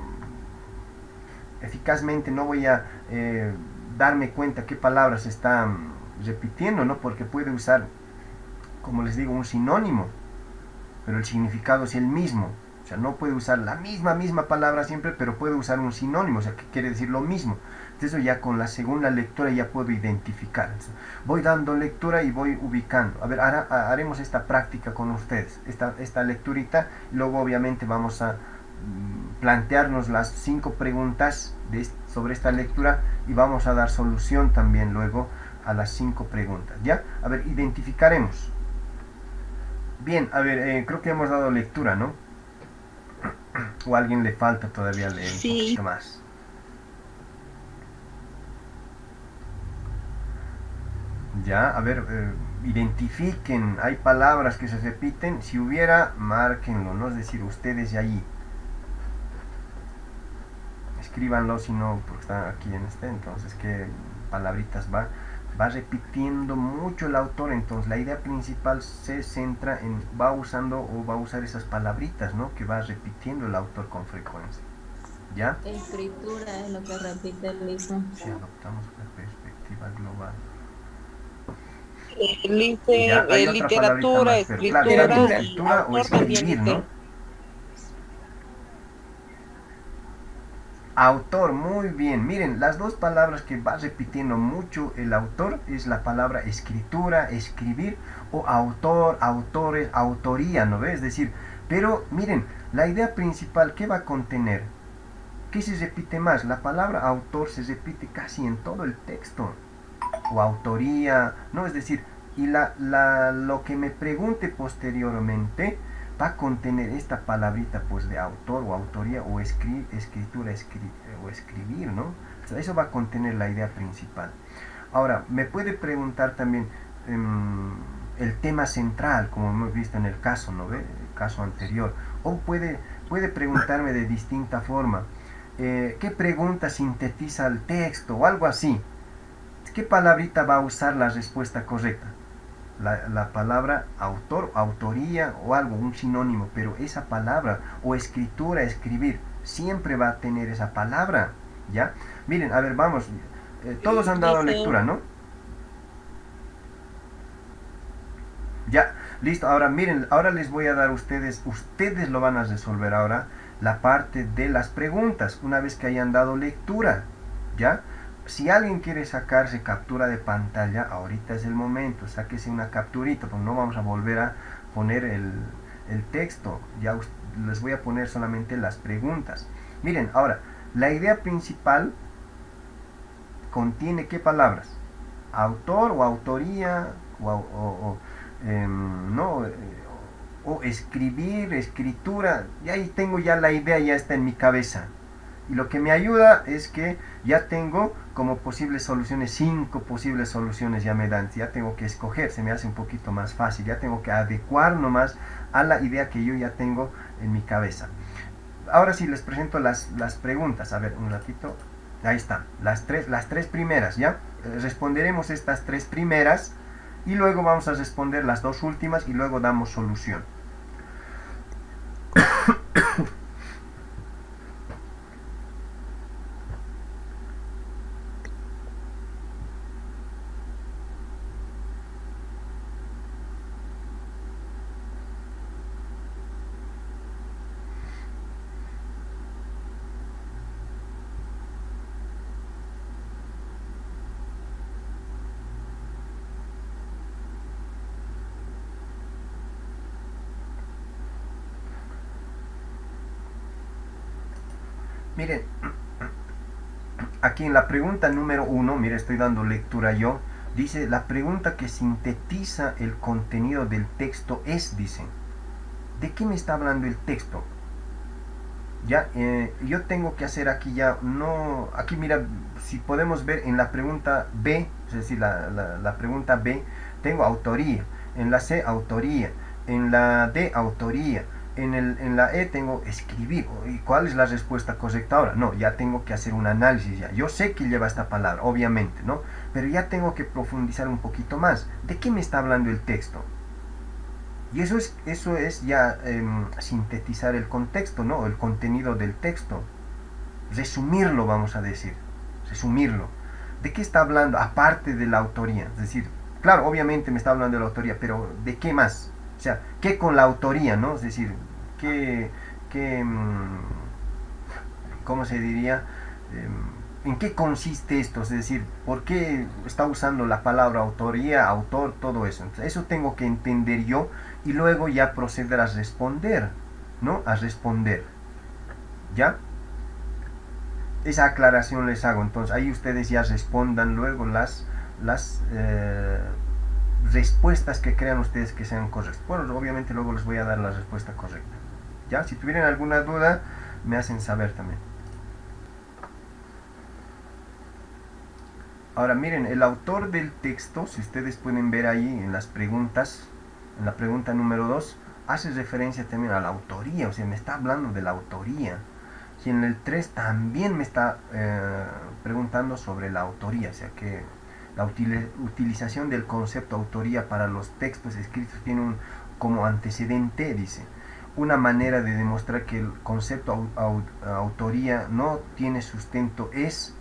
eficazmente, no voy a darme cuenta qué palabras están repitiendo, ¿no? Porque puede usar, como les digo, un sinónimo, pero el significado es el mismo. O sea, no puede usar la misma palabra siempre, pero puede usar un sinónimo, o sea, que quiere decir lo mismo. Entonces, eso ya con la segunda lectura ya puedo identificar. Entonces, voy dando lectura y voy ubicando. A ver, ahora haremos esta práctica con ustedes, esta lecturita, y luego obviamente vamos a plantearnos las 5 preguntas sobre esta lectura y vamos a dar solución también luego a las 5 preguntas, ¿ya? A ver, identificaremos. Bien, a ver, creo que hemos dado lectura, ¿no? ¿O a alguien le falta todavía leer un poquito más? Ya, a ver, identifiquen, hay palabras que se repiten, si hubiera, márquenlo, ¿no? Es decir, ustedes de allí. Escríbanlo, si no, porque está aquí en entonces, ¿qué palabritas va repitiendo mucho el autor? Entonces, la idea principal se centra en, va a usar esas palabritas, ¿no? Que va repitiendo el autor con frecuencia. ¿Ya? Escritura es lo que repite el mismo. Si adoptamos una perspectiva global. Dice literatura, escritura, claro, escritura o escribir, ¿no? Autor, muy bien. Miren, las dos palabras que va repitiendo mucho el autor es la palabra escritura, escribir, o autor, autores, autoría, ¿no ves? Es decir, pero miren, la idea principal, ¿qué va a contener? ¿Qué se repite más? La palabra autor se repite casi en todo el texto. O autoría, ¿no? Es decir, y lo que me pregunte posteriormente va a contener esta palabrita, pues, de autor o autoría o escritura o escribir, ¿no? O sea, eso va a contener la idea principal. Ahora, me puede preguntar también el tema central, como hemos visto en el caso, ¿no ve? El caso anterior. O puede preguntarme de distinta forma, ¿qué pregunta sintetiza el texto? O algo así. ¿Qué palabrita va a usar la respuesta correcta? La palabra autor, autoría o algo, un sinónimo, pero esa palabra, o escritura, escribir, siempre va a tener esa palabra, ¿ya? Miren, a ver, vamos, todos han dado lectura, ¿no? Ya, listo, ahora miren, ahora les voy a dar a ustedes lo van a resolver ahora, la parte de las preguntas, una vez que hayan dado lectura, ¿ya? Si alguien quiere sacarse captura de pantalla, ahorita es el momento, sáquese una capturita, pues no vamos a volver a poner el texto, ya les voy a poner solamente las preguntas. Miren, ahora, la idea principal contiene ¿qué palabras? Autor o autoría o escribir, escritura, y ahí tengo ya la idea, ya está en mi cabeza. Y lo que me ayuda es que ya tengo como posibles soluciones, 5 posibles soluciones ya me dan, ya tengo que escoger, se me hace un poquito más fácil, ya tengo que adecuar nomás a la idea que yo ya tengo en mi cabeza. Ahora sí les presento las preguntas, a ver, un ratito, ahí están, las tres primeras, ¿ya? Responderemos estas 3 primeras y luego vamos a responder las 2 últimas y luego damos solución. Miren, aquí en la pregunta número 1, mire, estoy dando lectura yo, dice, la pregunta que sintetiza el contenido del texto es, dice, ¿de qué me está hablando el texto? Ya, yo tengo que hacer aquí ya, no, aquí mira, si podemos ver en la pregunta B, es decir, la pregunta B, tengo autoría, en la C, autoría, en la D, autoría, en la E tengo escribir. ¿Y cuál es la respuesta correcta ahora? No, ya tengo que hacer un análisis ya. Yo sé que lleva esta palabra, obviamente, ¿no? Pero ya tengo que profundizar un poquito más. ¿De qué me está hablando el texto? Y eso es ya sintetizar el contexto, ¿no? El contenido del texto. Resumirlo, vamos a decir. Resumirlo. ¿De qué está hablando? Aparte de la autoría. Es decir, claro, obviamente me está hablando de la autoría, pero ¿de qué más? O sea, ¿qué con la autoría, no? Es decir, ¿cómo se diría? ¿En qué consiste esto? Es decir, ¿por qué está usando la palabra autoría, autor, todo eso? Entonces, eso tengo que entender yo y luego ya proceder a responder, ¿no? A responder. ¿Ya? Esa aclaración les hago. Entonces, ahí ustedes ya respondan luego las respuestas que crean ustedes que sean correctas. Bueno, obviamente luego les voy a dar la respuesta correcta. ¿Ya? Si tuvieran alguna duda, me hacen saber también. Ahora miren, el autor del texto, si ustedes pueden ver ahí en las preguntas, en la pregunta número 2, hace referencia también a la autoría, o sea, me está hablando de la autoría. Y en el 3 también me está preguntando sobre la autoría, o sea que la utilización del concepto autoría para los textos escritos tiene como antecedente, dice, una manera de demostrar que el concepto autoría no tiene sustento es,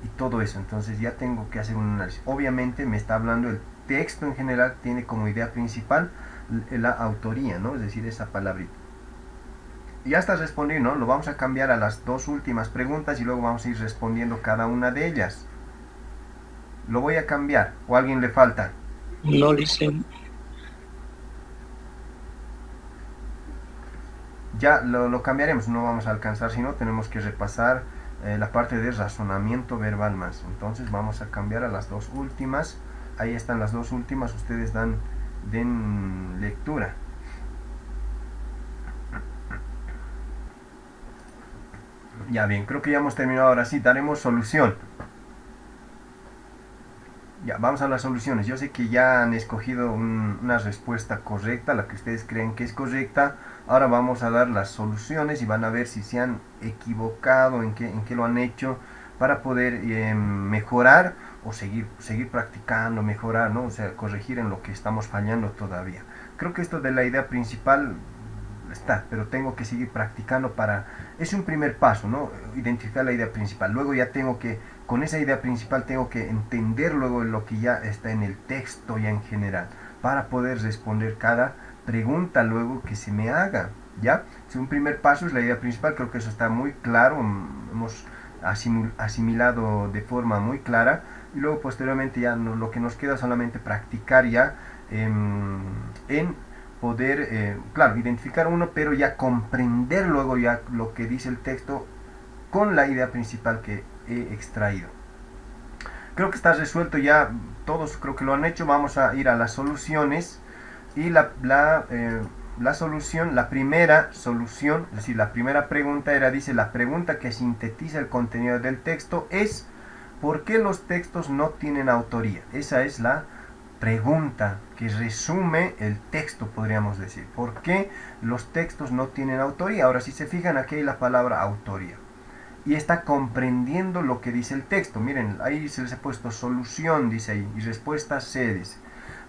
y todo eso. Entonces ya tengo que hacer un análisis. Obviamente me está hablando, el texto en general tiene como idea principal la autoría, ¿no? Es decir, esa palabrita. Ya está respondido, ¿no? Lo vamos a cambiar a las 2 últimas preguntas y luego vamos a ir respondiendo cada una de ellas. Lo voy a cambiar, o a alguien le falta. No le sé. Ya lo cambiaremos, no vamos a alcanzar, sino tenemos que repasar la parte de razonamiento verbal más. Entonces vamos a cambiar a las 2 últimas. Ahí están las 2 últimas, ustedes den lectura. Ya bien, creo que ya hemos terminado. Ahora sí, daremos solución. Ya, vamos a las soluciones. Yo sé que ya han escogido una respuesta correcta, la que ustedes creen que es correcta. Ahora vamos a dar las soluciones y van a ver si se han equivocado, en qué lo han hecho, para poder mejorar o seguir practicando, mejorar, ¿no? O sea, corregir en lo que estamos fallando todavía. Creo que esto de la idea principal está, pero tengo que seguir practicando para... Es un primer paso, ¿no? Identificar la idea principal. Luego ya tengo que, con esa idea principal tengo que entender luego lo que ya está en el texto ya en general, para poder responder cada pregunta luego que se me haga, ¿ya? Si un primer paso es la idea principal, creo que eso está muy claro, hemos asimilado de forma muy clara, y luego posteriormente ya lo que nos queda solamente practicar ya en poder, claro, identificar uno, pero ya comprender luego ya lo que dice el texto con la idea principal que he extraído. Creo que está resuelto ya, todos creo que lo han hecho. Vamos a ir a las soluciones, y la solución, la primera solución, es decir, la primera pregunta era, dice, la pregunta que sintetiza el contenido del texto es: ¿por qué los textos no tienen autoría? Esa es la pregunta que resume el texto, podríamos decir. ¿Por qué los textos no tienen autoría? Ahora, si se fijan, aquí hay la palabra autoría, y está comprendiendo lo que dice el texto. Miren, ahí se les ha puesto solución, dice ahí, y respuesta C, dice.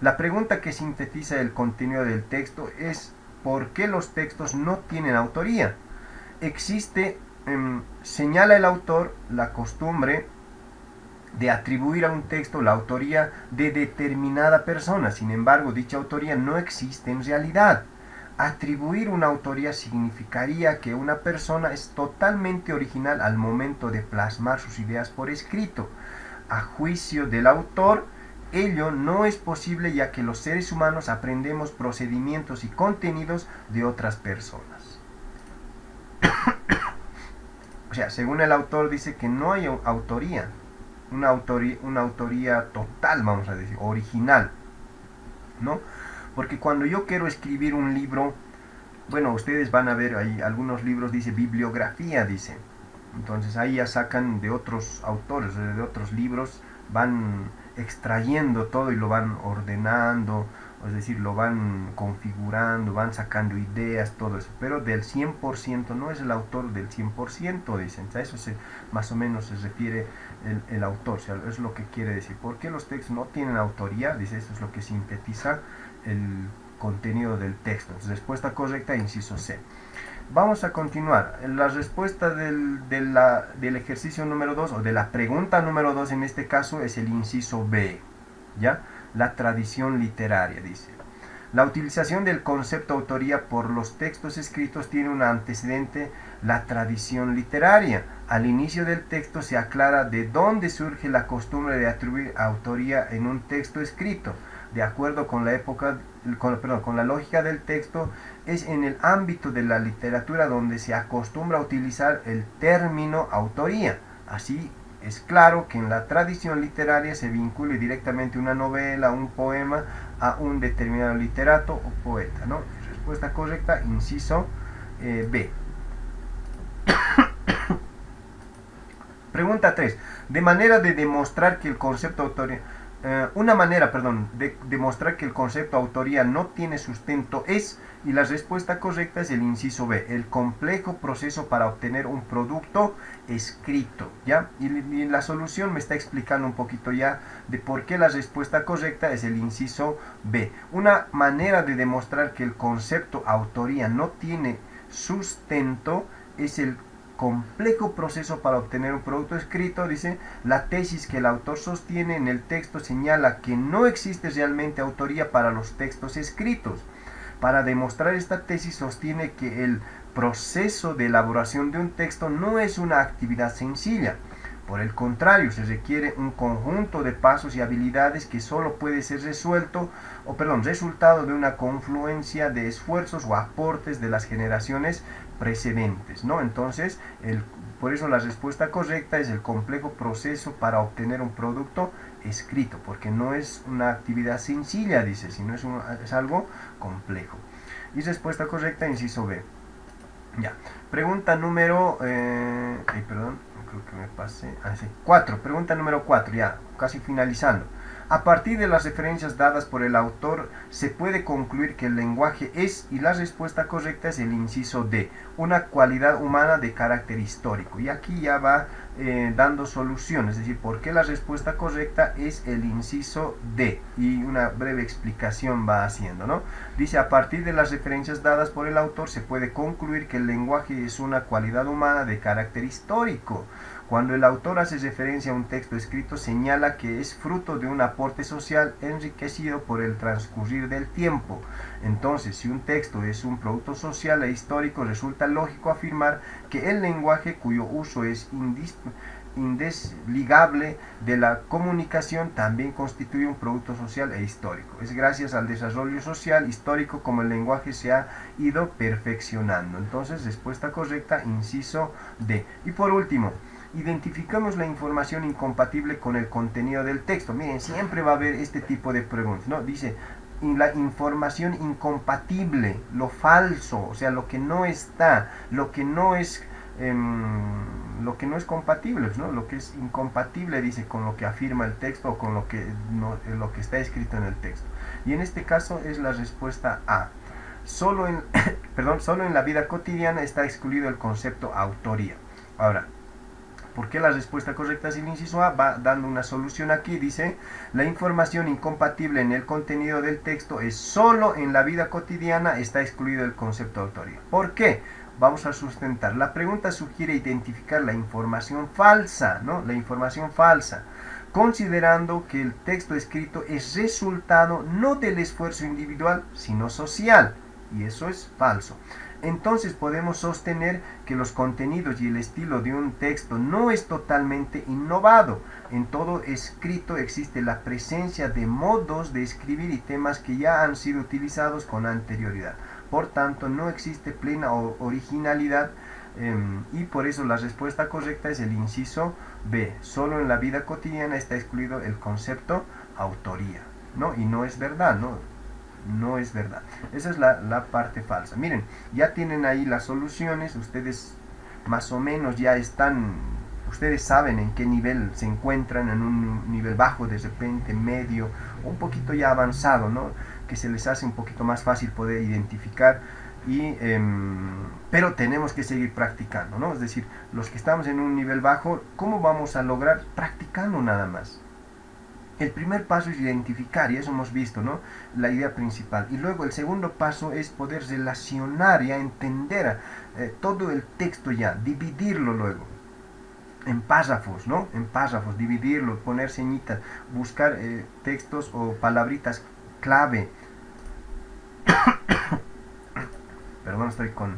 La pregunta que sintetiza el contenido del texto es: ¿por qué los textos no tienen autoría? Existe, señala el autor, la costumbre de atribuir a un texto la autoría de determinada persona. Sin embargo, dicha autoría no existe en realidad. Atribuir una autoría significaría que una persona es totalmente original al momento de plasmar sus ideas por escrito. A juicio del autor, ello no es posible, ya que los seres humanos aprendemos procedimientos y contenidos de otras personas. O sea, según el autor, dice que no hay autoría, una autoría total, vamos a decir, original, ¿no? Porque cuando yo quiero escribir un libro, bueno, ustedes van a ver ahí, algunos libros dice bibliografía, dice. Entonces ahí ya sacan de otros autores, de otros libros, van extrayendo todo y lo van ordenando, es decir, lo van configurando, van sacando ideas, todo eso. Pero del 100% no es el autor del 100%, dicen. A eso más o menos se refiere el autor, o sea, es lo que quiere decir. ¿Por qué los textos no tienen autoría? Dice, eso es lo que sintetiza el contenido del texto. Respuesta correcta, inciso C. Vamos a continuar. La respuesta del ejercicio número 2, o de la pregunta número 2 en este caso, es el inciso B, ¿ya? La tradición literaria, dice. La utilización del concepto autoría por los textos escritos tiene un antecedente, la tradición literaria. Al inicio del texto se aclara de dónde surge la costumbre de atribuir autoría en un texto escrito. De acuerdo con la lógica del texto, es en el ámbito de la literatura donde se acostumbra a utilizar el término autoría. Así, es claro que en la tradición literaria se vincula directamente una novela, un poema, a un determinado literato o poeta, ¿no? Respuesta correcta, inciso B. Pregunta 3. De manera de demostrar que el concepto autoría... una manera, de demostrar que el concepto autoría no tiene sustento es, y la respuesta correcta es el inciso B, el complejo proceso para obtener un producto escrito, ¿ya? Y la solución me está explicando un poquito ya de por qué la respuesta correcta es el inciso B. Una manera de demostrar que el concepto autoría no tiene sustento es el complejo proceso para obtener un producto escrito. Dice, la tesis que el autor sostiene en el texto señala que no existe realmente autoría para los textos escritos. Para demostrar esta tesis sostiene que el proceso de elaboración de un texto no es una actividad sencilla. Por el contrario, se requiere un conjunto de pasos y habilidades que solo puede ser resultado de una confluencia de esfuerzos o aportes de las generaciones precedentes, ¿no? Entonces, por eso la respuesta correcta es el complejo proceso para obtener un producto escrito, porque no es una actividad sencilla, dice, sino es algo complejo. Y respuesta correcta, inciso B. Ya. Pregunta número... perdón, creo que me pasé... 4. Pregunta número 4, ya, casi finalizando. A partir de las referencias dadas por el autor, se puede concluir que el lenguaje es, y la respuesta correcta es el inciso D, una cualidad humana de carácter histórico. Y aquí ya va dando soluciones, es decir, por qué la respuesta correcta es el inciso D, y una breve explicación va haciendo, ¿no? Dice, a partir de las referencias dadas por el autor, se puede concluir que el lenguaje es una cualidad humana de carácter histórico. Cuando el autor hace referencia a un texto escrito, señala que es fruto de un aporte social enriquecido por el transcurrir del tiempo. Entonces, si un texto es un producto social e histórico, resulta lógico afirmar que el lenguaje, cuyo uso es indesligable de la comunicación, también constituye un producto social e histórico. Es gracias al desarrollo social histórico como el lenguaje se ha ido perfeccionando. Entonces, respuesta correcta, inciso D. Y por último, identificamos la información incompatible con el contenido del texto. Miren, siempre va a haber este tipo de preguntas, ¿no? Dice, la información incompatible, lo falso, o sea, lo que no está, lo que no es compatible, ¿no? Lo que es incompatible, dice, con lo que afirma el texto o con lo que está escrito en el texto. Y en este caso es la respuesta A. Solo en la vida cotidiana está excluido el concepto autoría. Ahora, ¿por qué la respuesta correcta es el inciso A? Va dando una solución aquí, dice, la información incompatible en el contenido del texto es solo en la vida cotidiana está excluido el concepto de autoría. ¿Por qué? Vamos a sustentar. La pregunta sugiere identificar la información falsa, ¿no? La información falsa, considerando que el texto escrito es resultado no del esfuerzo individual, sino social, y eso es falso. Entonces podemos sostener que los contenidos y el estilo de un texto no es totalmente innovado. En todo escrito existe la presencia de modos de escribir y temas que ya han sido utilizados con anterioridad. Por tanto, no existe plena originalidad y por eso la respuesta correcta es el inciso B. Solo en la vida cotidiana está excluido el concepto autoría, ¿no? Y no es verdad, ¿no? No es verdad. Esa es la parte falsa. Miren, ya tienen ahí las soluciones. Ustedes más o menos ya están, ustedes saben en qué nivel se encuentran, en un nivel bajo, de repente medio, o un poquito ya avanzado, ¿no? Que se les hace un poquito más fácil poder identificar. Pero tenemos que seguir practicando, ¿no? Es decir, los que estamos en un nivel bajo, ¿cómo vamos a lograr? Practicando nada más. El primer paso es identificar, y eso hemos visto, ¿no? La idea principal. Y luego el segundo paso es poder relacionar, ya entender todo el texto ya, dividirlo luego en párrafos, ¿no? En párrafos, dividirlo, poner ceñitas, buscar textos o palabritas clave. Perdón, estoy con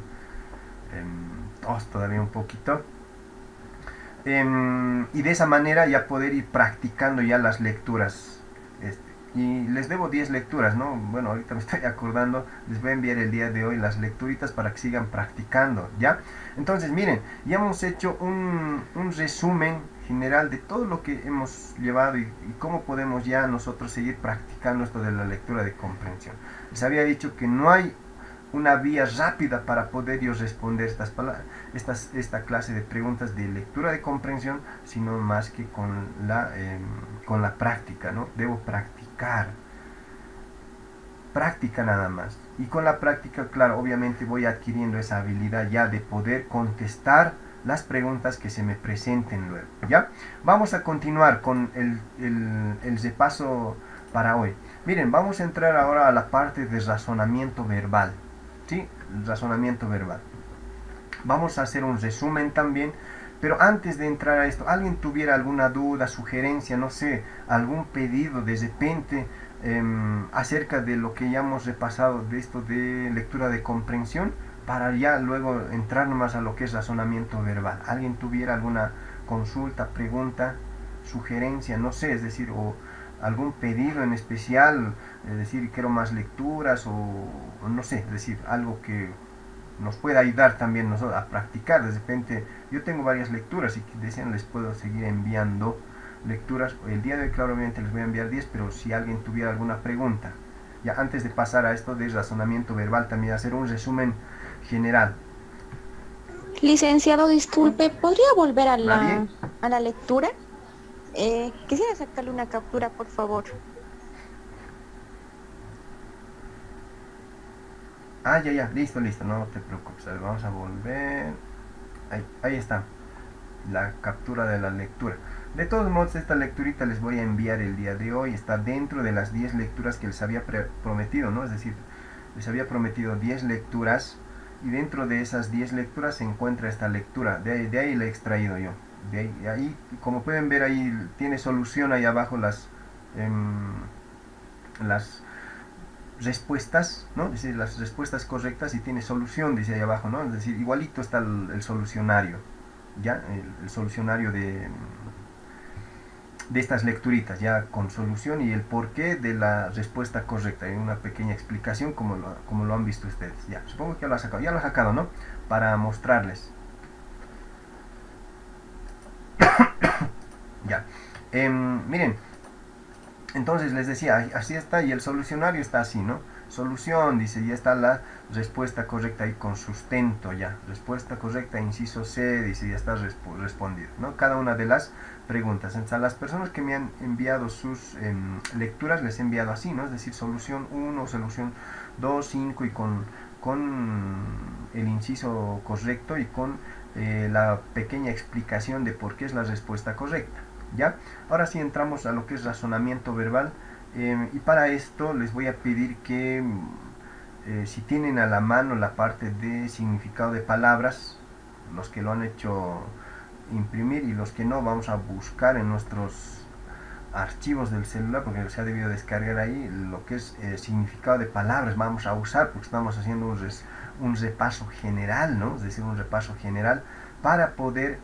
tos todavía un poquito. Y de esa manera ya poder ir practicando ya las lecturas. Y les debo 10 lecturas, ¿no? Bueno, ahorita me estoy acordando, les voy a enviar el día de hoy las lecturitas para que sigan practicando, ¿ya? Entonces, miren, ya hemos hecho un resumen general de todo lo que hemos llevado y cómo podemos ya nosotros seguir practicando esto de la lectura de comprensión. Les había dicho que no hay una vía rápida para poder yo responder esta clase de preguntas de lectura de comprensión, sino más que con la práctica, ¿no? Debo practicar, práctica nada más, y con la práctica, claro, obviamente voy adquiriendo esa habilidad ya de poder contestar las preguntas que se me presenten luego, ¿ya? Vamos a continuar con el repaso para hoy. Miren, vamos a entrar ahora a la parte de razonamiento verbal. ¿Sí? El razonamiento verbal. Vamos a hacer un resumen también, pero antes de entrar a esto, ¿alguien tuviera alguna duda, sugerencia, no sé, algún pedido de repente acerca de lo que ya hemos repasado de esto de lectura de comprensión, para ya luego entrar nomás a lo que es razonamiento verbal? ¿Alguien tuviera alguna consulta, pregunta, sugerencia, no sé, es decir, o algún pedido en especial, es decir, quiero más lecturas o no sé, es decir, algo que nos pueda ayudar también nosotros a practicar? De repente, yo tengo varias lecturas y si desean les puedo seguir enviando lecturas. El día de hoy, claro, obviamente les voy a enviar 10, pero si alguien tuviera alguna pregunta, ya antes de pasar a esto de razonamiento verbal, también hacer un resumen general. Licenciado, disculpe, ¿podría volver a la lectura? Quisiera sacarle una captura, por favor. Ah, ya, listo, no te preocupes. A ver, vamos a volver. Ahí está, la captura de la lectura. De todos modos, esta lecturita les voy a enviar el día de hoy. Está dentro de las 10 lecturas que les había prometido, ¿no? Es decir, les había prometido 10 lecturas. Y dentro de esas 10 lecturas se encuentra esta lectura. De ahí la he extraído yo. De ahí, como pueden ver, ahí tiene solución ahí abajo las respuestas, ¿no? Es decir, las respuestas correctas, y tiene solución, dice ahí abajo, ¿no? Es decir, igualito está el solucionario, ¿ya? El solucionario de estas lecturitas, ya con solución y el porqué de la respuesta correcta. Hay una pequeña explicación como lo han visto ustedes. Ya, supongo que ya lo ha sacado, ¿no? Para mostrarles. Ya. Miren, entonces les decía, así está, y el solucionario está así, ¿no? Solución, dice, ya está la respuesta correcta ahí con sustento, ya. Respuesta correcta, inciso C, dice, ya está respondido, ¿no? Cada una de las preguntas. Entonces, a las personas que me han enviado sus lecturas, les he enviado así, ¿no? Es decir, solución 1, solución 2, 5, y con el inciso correcto y con la pequeña explicación de por qué es la respuesta correcta, ¿ya? Ahora sí entramos a lo que es razonamiento verbal, y para esto les voy a pedir que si tienen a la mano la parte de significado de palabras, los que lo han hecho imprimir, y los que no, vamos a buscar en nuestros archivos del celular, porque se ha debido descargar ahí lo que es significado de palabras. Vamos a usar, porque estamos haciendo un repaso general, ¿no? Es decir, un repaso general para poder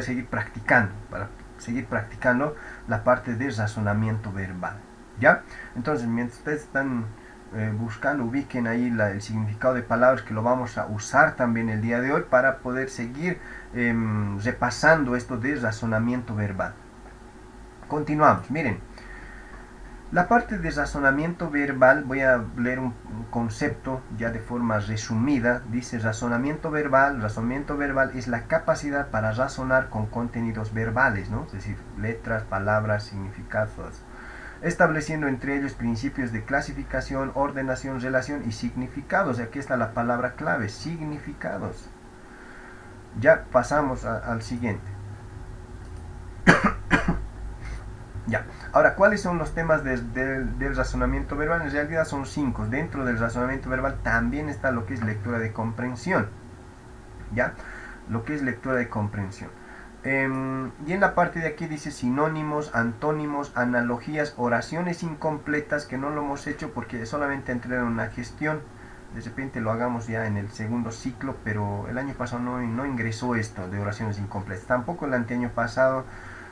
seguir practicando la parte de razonamiento verbal, ¿ya? Entonces, mientras ustedes están buscando, ubiquen ahí el significado de palabras, que lo vamos a usar también el día de hoy para poder seguir repasando esto de razonamiento verbal. Continuamos. Miren, la parte de razonamiento verbal, voy a leer un concepto ya de forma resumida. Dice: razonamiento verbal es la capacidad para razonar con contenidos verbales, ¿no? Es decir, letras, palabras, significados, estableciendo entre ellos principios de clasificación, ordenación, relación y significados. Aquí está la palabra clave, significados. Ya pasamos al siguiente. Ya. Ahora, ¿cuáles son los temas del razonamiento verbal? En realidad son 5. Dentro del razonamiento verbal también está lo que es lectura de comprensión, ¿ya? Lo que es lectura de comprensión. Y en la parte de aquí dice sinónimos, antónimos, analogías, oraciones incompletas, que no lo hemos hecho porque solamente entré en una gestión. De repente lo hagamos ya en el segundo ciclo, pero el año pasado no ingresó esto de oraciones incompletas. Tampoco el anteaño pasado.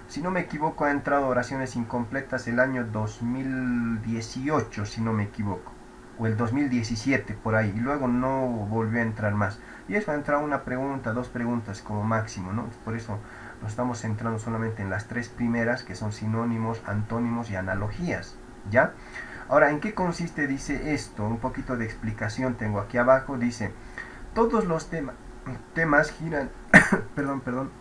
Si no me equivoco, ha entrado oraciones incompletas el año 2018, si no me equivoco, o el 2017, por ahí, y luego no volvió a entrar más. Y eso ha entrado una pregunta, 2 preguntas como máximo, ¿no? Por eso nos estamos centrando solamente en las 3 primeras, que son sinónimos, antónimos y analogías, ¿ya? Ahora, ¿en qué consiste? Dice esto, un poquito de explicación tengo aquí abajo. Dice: todos los temas giran, perdón,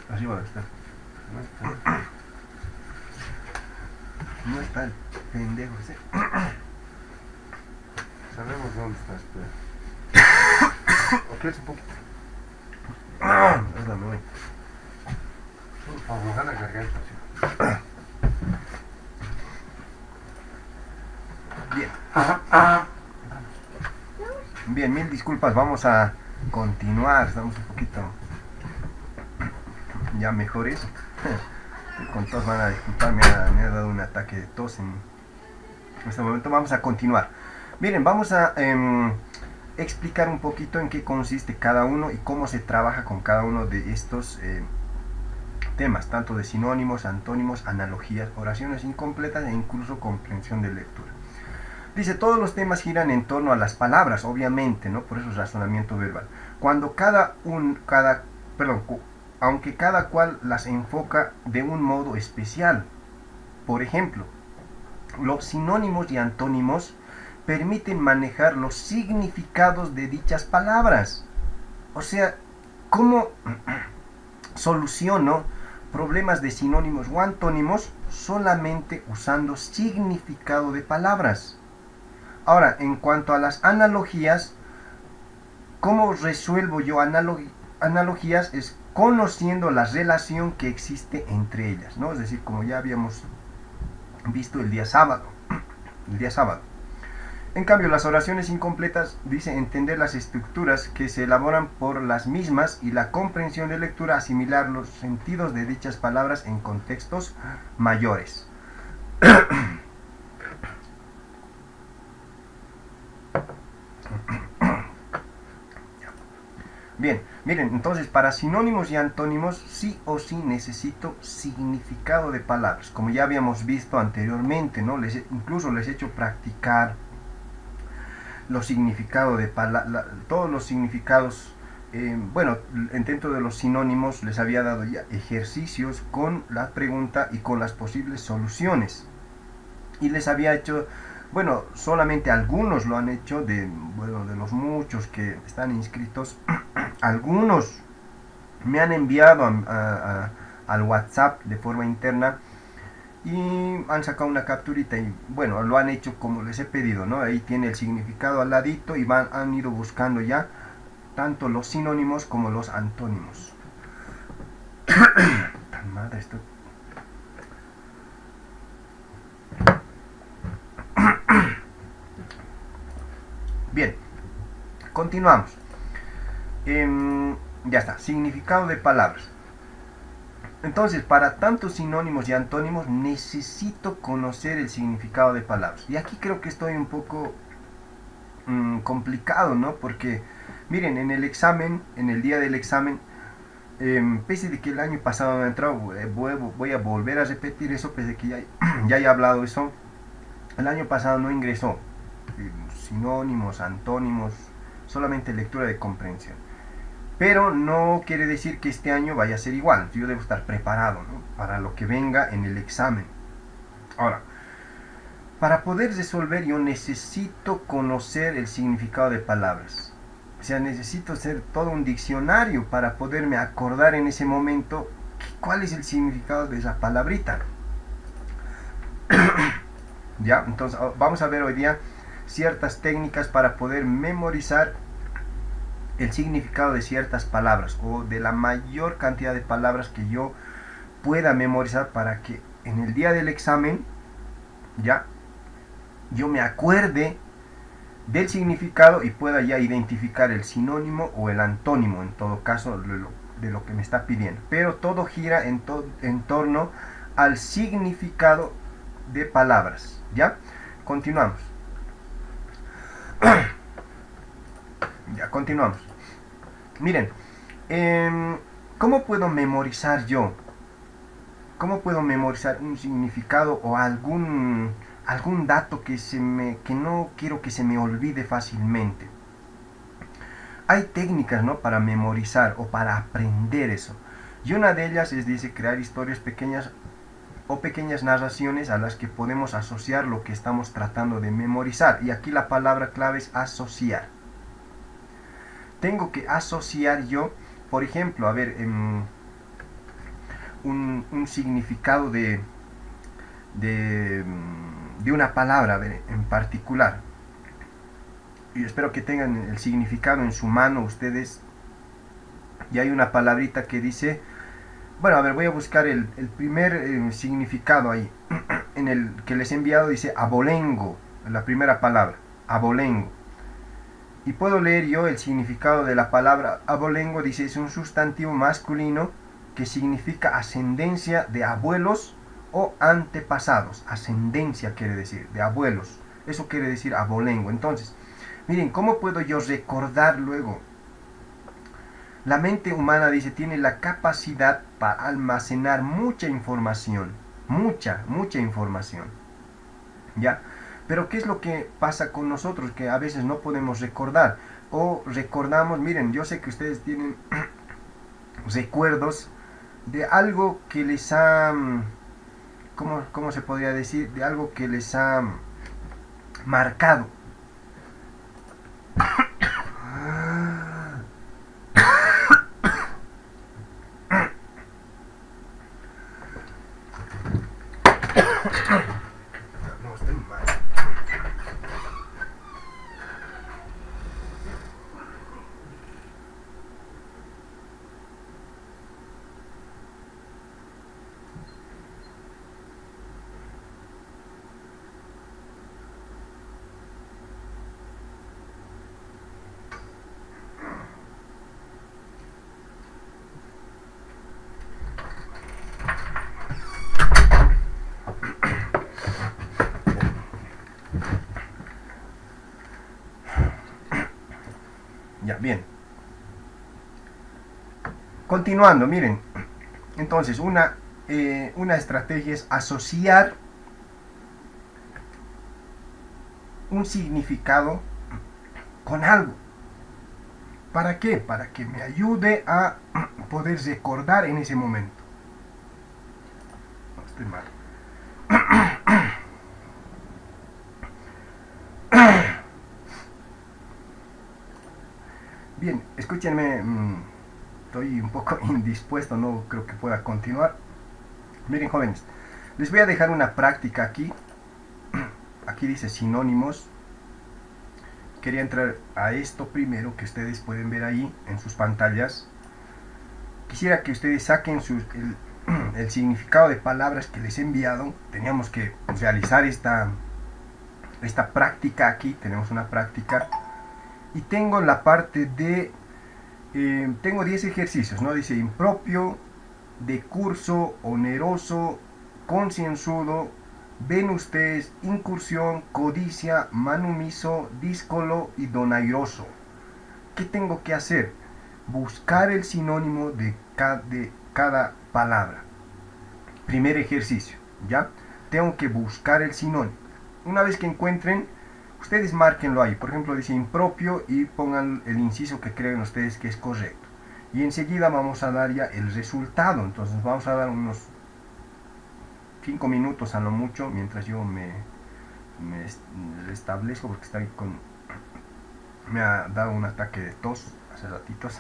arriba está. No está el pendejo ese. Sabemos dónde está, espera. Ok, es un poquito. Dame, voy. Para mojar la garganta, sí. Bien. Bien, mil disculpas, vamos a continuar. Estamos un poquito ya mejores. Con tos van a disculpar, me ha dado un ataque de tos en este momento. Vamos a continuar. Miren, vamos a explicar un poquito en qué consiste cada uno y cómo se trabaja con cada uno de estos temas, tanto de sinónimos, antónimos, analogías, oraciones incompletas e incluso comprensión de lectura. Dice, todos los temas giran en torno a las palabras, obviamente, ¿no? Por eso es razonamiento verbal. Aunque cada cual las enfoca de un modo especial. Por ejemplo, los sinónimos y antónimos permiten manejar los significados de dichas palabras. O sea, ¿cómo soluciono problemas de sinónimos o antónimos? Solamente usando significado de palabras. Ahora, en cuanto a las analogías, ¿cómo resuelvo yo analogías? Es conociendo la relación que existe entre ellas, ¿no? Es decir, como ya habíamos visto el día sábado. En cambio, las oraciones incompletas dice entender las estructuras que se elaboran por las mismas y la comprensión de lectura, asimilar los sentidos de dichas palabras en contextos mayores. Bien, miren, entonces para sinónimos y antónimos sí o sí necesito significado de palabras, como ya habíamos visto anteriormente, ¿no? Incluso les he hecho practicar los significados de todos los significados. Dentro de los sinónimos les había dado ya ejercicios con la pregunta y con las posibles soluciones. Y les había hecho, solamente algunos lo han hecho, de los muchos que están inscritos, algunos me han enviado al WhatsApp de forma interna y han sacado una capturita y lo han hecho como les he pedido, ¿no? Ahí tiene el significado al ladito y han ido buscando ya tanto los sinónimos como los antónimos. Madre, esto... Bien, continuamos. Ya está, significado de palabras. Entonces, para tanto sinónimos y antónimos necesito conocer el significado de palabras. Y aquí creo que estoy un poco complicado, ¿no? Porque, miren, en el día del examen, pese de que el año pasado no he entrado, voy a volver a repetir eso, pese de que ya he hablado eso. El año pasado no ingresó sinónimos, antónimos, solamente lectura de comprensión. Pero no quiere decir que este año vaya a ser igual. Yo debo estar preparado, ¿no? Para lo que venga en el examen. Ahora, para poder resolver yo necesito conocer el significado de palabras. O sea, necesito hacer todo un diccionario para poderme acordar en ese momento cuál es el significado de esa palabrita. Ya, entonces vamos a ver hoy día ciertas técnicas para poder memorizar el significado de ciertas palabras o de la mayor cantidad de palabras que yo pueda memorizar para que en el día del examen ya yo me acuerde del significado y pueda ya identificar el sinónimo o el antónimo en todo caso de lo que me está pidiendo. Pero todo gira en torno al significado de palabras. ¿Ya? Continuamos. Ya, continuamos. Miren, ¿cómo puedo memorizar yo? ¿Cómo puedo memorizar un significado o algún dato que no quiero que se me olvide fácilmente? Hay técnicas, ¿no? Para memorizar o para aprender eso. Y una de ellas es, dice, crear historias pequeñas o pequeñas narraciones a las que podemos asociar lo que estamos tratando de memorizar. Y aquí la palabra clave es asociar. Tengo que asociar yo, por ejemplo, a ver, un significado de una palabra, a ver, en particular. Y espero que tengan el significado en su mano ustedes. Y hay una palabrita que dice... Bueno, a ver, voy a buscar el primer significado ahí. En el que les he enviado dice abolengo, la primera palabra, abolengo. Y puedo leer yo el significado de la palabra abolengo. Dice, es un sustantivo masculino que significa ascendencia de abuelos o antepasados. Ascendencia quiere decir, de abuelos. Eso quiere decir abolengo. Entonces, miren, ¿cómo puedo yo recordar luego La mente humana, dice, tiene la capacidad para almacenar mucha información, mucha información, ¿ya? Pero ¿qué es lo que pasa con nosotros? Que a veces no podemos recordar, o recordamos, miren, yo sé que ustedes tienen recuerdos de algo que les ha, ¿cómo se podría decir? De algo que les ha marcado. No, estoy mal. Ya, bien. Continuando, miren. Entonces, una estrategia es asociar un significado con algo. ¿Para qué? Para que me ayude a poder recordar en ese momento. No, estoy mal. Bien, escúchenme, estoy un poco indispuesto, no creo que pueda continuar. Miren, jóvenes, les voy a dejar una práctica aquí. Aquí dice sinónimos. Quería entrar a esto primero, que ustedes pueden ver ahí en sus pantallas. Quisiera que ustedes saquen el significado de palabras que les he enviado. Teníamos que realizar esta práctica aquí. Tenemos una práctica. Y tengo la parte de... tengo 10 ejercicios, ¿no? Dice impropio, decurso, oneroso, concienzudo, ven ustedes, incursión, codicia, manumiso, díscolo y donairoso. ¿Qué tengo que hacer? Buscar el sinónimo de cada palabra. Primer ejercicio, ¿ya? Tengo que buscar el sinónimo. Una vez que encuentren, ustedes márquenlo ahí. Por ejemplo, dice impropio y pongan el inciso que creen ustedes que es correcto. Y enseguida vamos a dar ya el resultado. Entonces vamos a dar unos 5 minutos a lo mucho, mientras yo me restablezco, porque me ha dado un ataque de tos hace ratitos.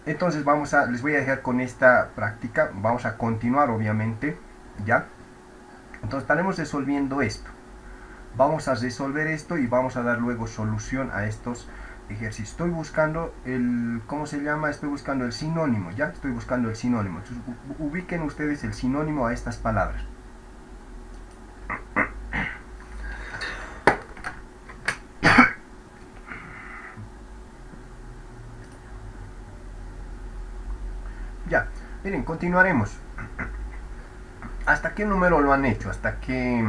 Entonces les voy a dejar con esta práctica. Vamos a continuar, obviamente, ¿ya? Entonces estaremos resolviendo esto. Vamos a resolver esto y vamos a dar luego solución a estos ejercicios. Estoy buscando ¿cómo se llama? Estoy buscando el sinónimo, ¿ya? Estoy buscando el sinónimo. Entonces, ubiquen ustedes el sinónimo a estas palabras. Ya, miren, continuaremos. ¿Hasta qué número lo han hecho? ¿Hasta qué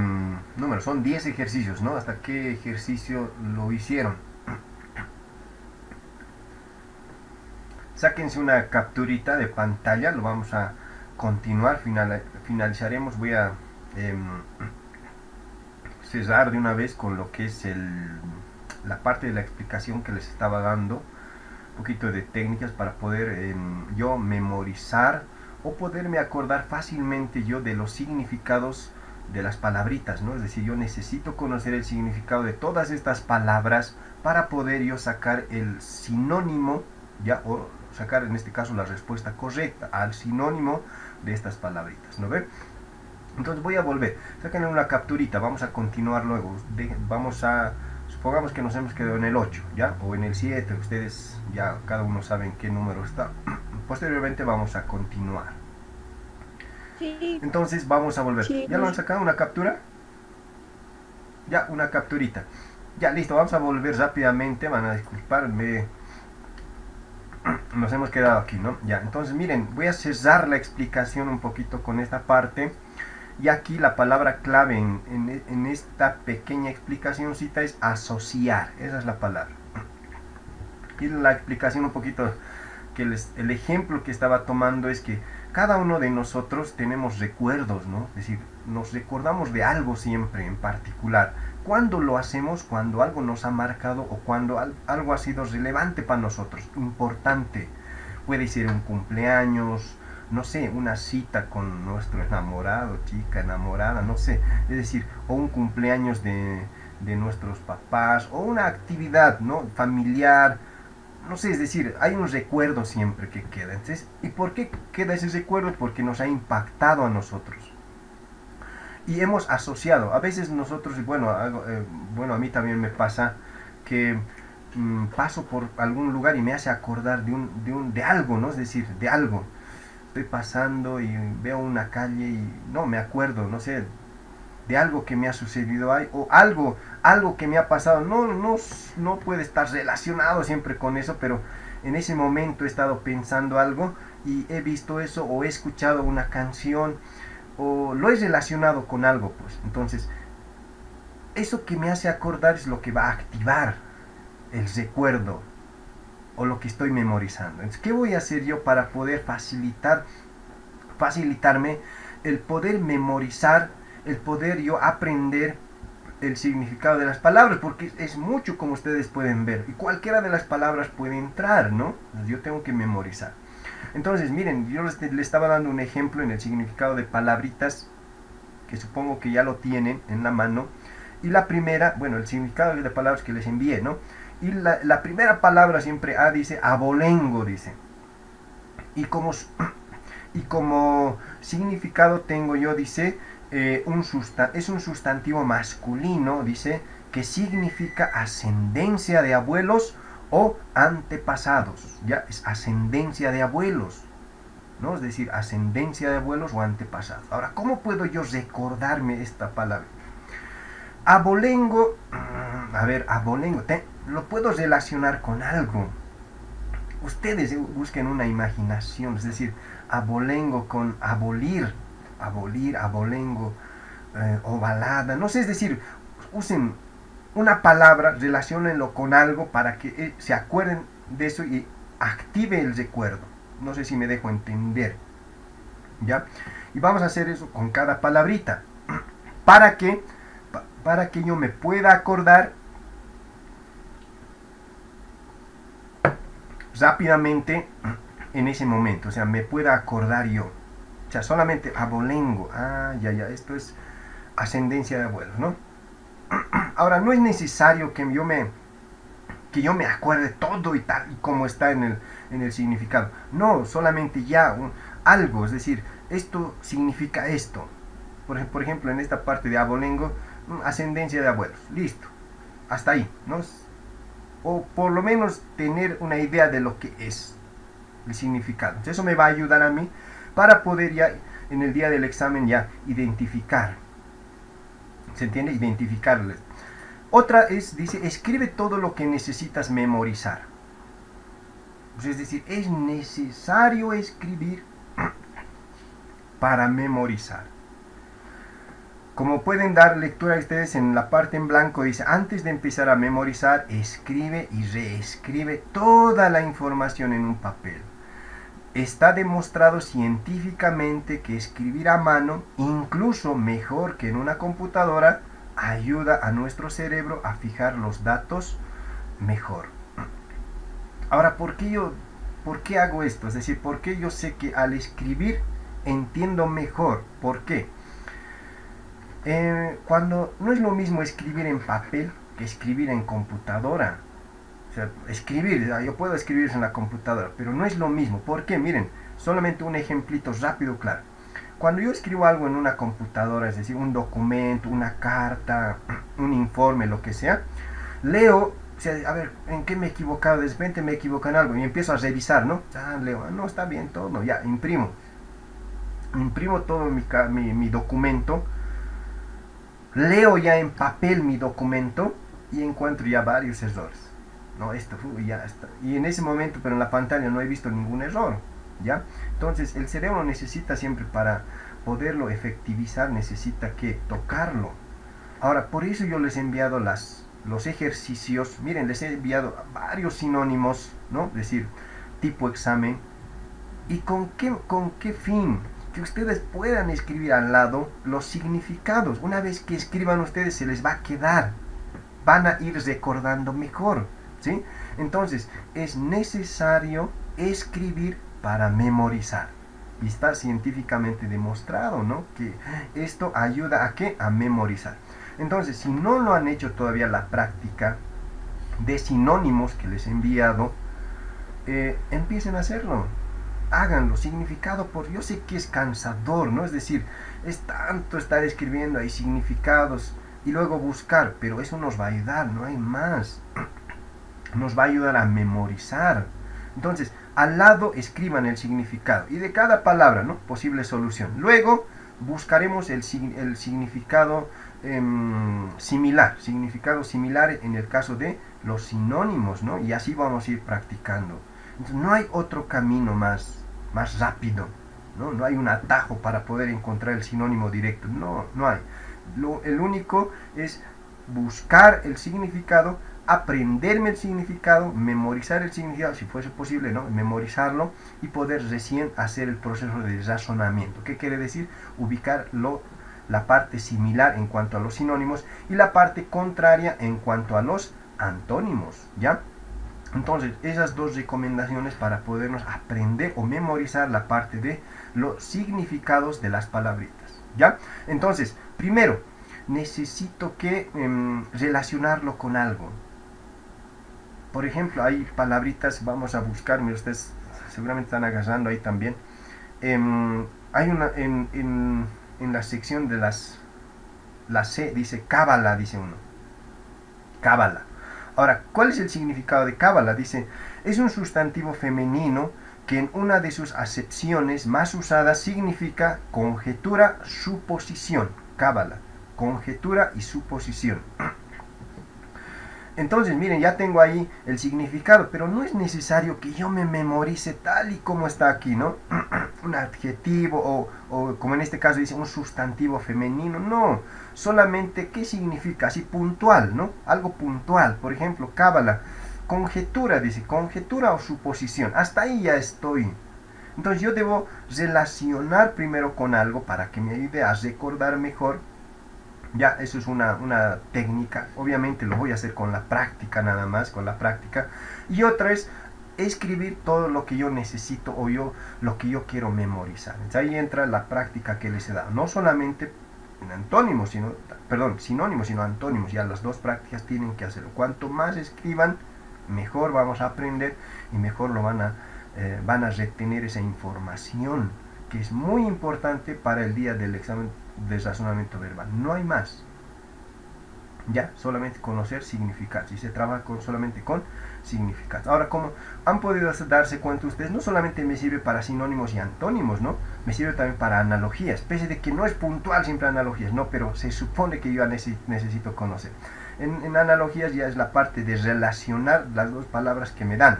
número? Son 10 ejercicios, ¿no? ¿Hasta qué ejercicio lo hicieron? Sáquense una capturita de pantalla, lo vamos a continuar, finalizaremos. Voy a cerrar de una vez con lo que es la parte de la explicación que les estaba dando. Un poquito de técnicas para poder yo memorizar o poderme acordar fácilmente yo de los significados de las palabritas, ¿no? Es decir, yo necesito conocer el significado de todas estas palabras para poder yo sacar el sinónimo, ya, o sacar en este caso la respuesta correcta al sinónimo de estas palabritas, ¿no ve? Entonces voy a volver, saquen una capturita, vamos a continuar luego, supongamos que nos hemos quedado en el 8, ¿ya? O en el 7, ustedes ya cada uno sabe en qué número está. Posteriormente vamos a continuar. Sí. Entonces vamos a volver. Sí. ¿Ya lo han sacado una captura? Ya, una capturita. Ya, listo, vamos a volver rápidamente, van a disculparme. Nos hemos quedado aquí, ¿no? Ya, entonces miren, voy a cerrar la explicación un poquito con esta parte. Y aquí la palabra clave en esta pequeña explicacióncita es asociar. Esa es la palabra. Y la explicación un poquito, el ejemplo que estaba tomando es que cada uno de nosotros tenemos recuerdos, ¿no? Es decir, nos recordamos de algo siempre en particular. ¿Cuándo lo hacemos? Cuando algo nos ha marcado o cuando algo ha sido relevante para nosotros, importante. Puede ser un cumpleaños, no sé, una cita con nuestro enamorado, chica enamorada, no sé. Es decir, o un cumpleaños de nuestros papás, o una actividad, ¿no? Familiar, no sé, es decir, hay un recuerdo siempre que queda. Entonces, ¿y por qué queda ese recuerdo? Porque nos ha impactado a nosotros. Y hemos asociado, a veces nosotros, bueno, a mí también me pasa que paso por algún lugar y me hace acordar de algo, ¿no? Es decir, de algo. Estoy pasando y veo una calle y no me acuerdo, no sé, de algo que me ha sucedido ahí, o algo que me ha pasado. No puede estar relacionado siempre con eso, pero en ese momento he estado pensando algo y he visto eso, o he escuchado una canción, o lo he relacionado con algo, pues. Entonces, eso que me hace acordar es lo que va a activar el recuerdo o lo que estoy memorizando. Entonces, ¿qué voy a hacer yo para poder facilitarme el poder memorizar, el poder yo aprender el significado de las palabras? Porque es mucho, como ustedes pueden ver, y cualquiera de las palabras puede entrar, ¿no? Yo tengo que memorizar. Entonces, miren, yo les estaba dando un ejemplo en el significado de palabritas, que supongo que ya lo tienen en la mano. Y la primera, bueno, el significado de palabras que les envié, ¿no? Y la primera palabra siempre dice abolengo, dice. Y como significado tengo yo, dice, es un sustantivo masculino, dice, que significa ascendencia de abuelos o antepasados. Ya es ascendencia de abuelos, ¿no? Es decir, ascendencia de abuelos o antepasados. Ahora, ¿cómo puedo yo recordarme esta palabra? Abolengo, abolengo, lo puedo relacionar con algo. Ustedes busquen una imaginación, es decir, abolengo con abolir, abolengo, ovalada, no sé, es decir, usen una palabra, relaciónenlo con algo para que se acuerden de eso y active el recuerdo. No sé si me dejo entender, ¿ya? Y vamos a hacer eso con cada palabrita, para que yo me pueda acordar rápidamente en ese momento, o sea, me pueda acordar yo. O sea, solamente abolengo, esto es ascendencia de abuelos, ¿no? Ahora, no es necesario que yo me acuerde todo y tal y como está en el significado. No, solamente algo, es decir, esto significa esto. Por ejemplo, en esta parte de abolengo, ascendencia de abuelos, listo, hasta ahí, ¿no? O por lo menos tener una idea de lo que es el significado. Entonces, eso me va a ayudar a mí para poder ya en el día del examen ya identificar. ¿Se entiende? Identificarles. Otra dice, escribe todo lo que necesitas memorizar. Pues es decir, es necesario escribir para memorizar. Como pueden dar lectura ustedes en la parte en blanco, dice, antes de empezar a memorizar, escribe y reescribe toda la información en un papel. Está demostrado científicamente que escribir a mano, incluso mejor que en una computadora, ayuda a nuestro cerebro a fijar los datos mejor. Ahora, ¿por qué hago esto? Es decir, ¿por qué yo sé que al escribir entiendo mejor? ¿Por qué? Cuando no es lo mismo escribir en papel que escribir en computadora. O sea, yo puedo escribir en la computadora, pero no es lo mismo. ¿Por qué? Miren, solamente un ejemplito rápido, claro. Cuando yo escribo algo en una computadora, es decir, un documento, una carta, un informe, lo que sea, leo, o sea, a ver, ¿en qué me he equivocado? De repente me equivoco en algo y empiezo a revisar, ¿no? Leo, no, está bien todo, ya, imprimo todo mi documento, leo ya en papel mi documento y encuentro ya varios errores. No, ya está. Y en ese momento, pero en la pantalla no he visto ningún error, ¿ya? Entonces, el cerebro necesita siempre, para poderlo efectivizar, necesita que tocarlo. Ahora, por eso yo les he enviado las los ejercicios. Miren, les he enviado varios sinónimos, ¿no? Es decir, tipo examen. ¿Y con qué fin? Que ustedes puedan escribir al lado los significados. Una vez que escriban ustedes se les va a quedar. Van a ir recordando mejor, ¿sí? Entonces, es necesario escribir para memorizar. Y está científicamente demostrado, ¿no? Que esto ayuda a ¿qué? A memorizar. Entonces, si no lo han hecho todavía la práctica de sinónimos que les he enviado, empiecen a hacerlo. Háganlo, significado por... Yo sé que es cansador, ¿no? Es decir, es tanto estar escribiendo ahí significados y luego buscar, pero eso nos va a ayudar, no hay más. Nos va a ayudar a memorizar. Entonces, al lado escriban el significado y de cada palabra, ¿no? Posible solución. Luego buscaremos el significado similar en el caso de los sinónimos, ¿no? Y así vamos a ir practicando. Entonces, no hay otro camino más rápido, ¿no? No hay un atajo para poder encontrar el sinónimo directo, no hay. El único es buscar el significado, aprenderme el significado, memorizar el significado, si fuese posible, ¿no? Memorizarlo y poder recién hacer el proceso de razonamiento. ¿Qué quiere decir? Ubicar la parte similar en cuanto a los sinónimos y la parte contraria en cuanto a los antónimos, ¿ya? Entonces, esas dos recomendaciones para podernos aprender o memorizar la parte de los significados de las palabritas, ¿ya? Entonces, primero, necesito que relacionarlo con algo. Por ejemplo, hay palabritas, vamos a buscar, mira, ustedes seguramente están agarrando ahí también. Hay una, en la sección de la C, dice cábala, dice uno. Cábala. Ahora, ¿cuál es el significado de cábala? Dice, es un sustantivo femenino que en una de sus acepciones más usadas significa conjetura, suposición. Cábala, conjetura y suposición. Entonces, miren, ya tengo ahí el significado, pero no es necesario que yo me memorice tal y como está aquí, ¿no? Un adjetivo o como en este caso dice un sustantivo femenino, no, solamente qué significa, así puntual, ¿no? Algo puntual, por ejemplo, cábala, conjetura, dice, conjetura o suposición, hasta ahí ya estoy. Entonces yo debo relacionar primero con algo para que me ayude a recordar mejor. Ya, eso es una técnica, obviamente lo voy a hacer con la práctica nada más, con la práctica. Y otra es escribir todo lo que yo necesito o lo que yo quiero memorizar. Entonces ahí entra la práctica que les he dado, no solamente en antónimos, sinónimos, sino antónimos. Ya las dos prácticas tienen que hacerlo. Cuanto más escriban, mejor vamos a aprender y mejor lo van a retener esa información, que es muy importante para el día del examen de razonamiento verbal. No hay más. Ya, solamente conocer significados. Y se trabaja solamente con significados. Ahora, como han podido darse cuenta ustedes, no solamente me sirve para sinónimos y antónimos, ¿no? Me sirve también para analogías. Pese de que no es puntual siempre analogías, ¿no? Pero se supone que yo necesito conocer. En analogías ya es la parte de relacionar las dos palabras que me dan,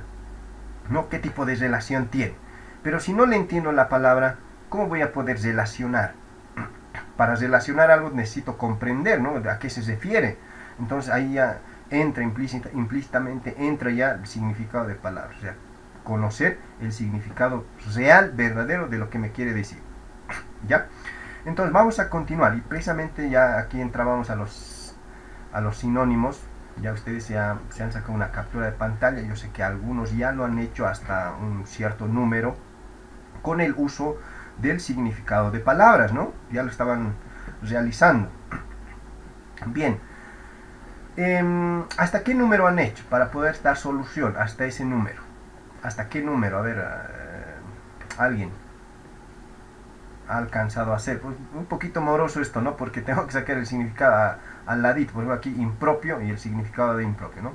¿no? ¿Qué tipo de relación tiene? Pero si no le entiendo la palabra, ¿cómo voy a poder relacionar? Para relacionar algo necesito comprender, ¿no? ¿A qué se refiere? Entonces ahí ya entra implícitamente, entra ya el significado de palabras. O sea, conocer el significado real, verdadero de lo que me quiere decir. ¿Ya? Entonces vamos a continuar. Y precisamente ya aquí entrábamos a los sinónimos. Ya ustedes se han sacado una captura de pantalla. Yo sé que algunos ya lo han hecho hasta un cierto número con el uso del significado de palabras, ¿no? Ya lo estaban realizando. Bien. ¿Hasta qué número han hecho para poder dar solución? Hasta ese número. ¿Hasta qué número? A ver, alguien ha alcanzado a hacer. Pues un poquito moroso esto, ¿no? Porque tengo que sacar el significado al ladito. Por ejemplo, aquí impropio y el significado de impropio, ¿no?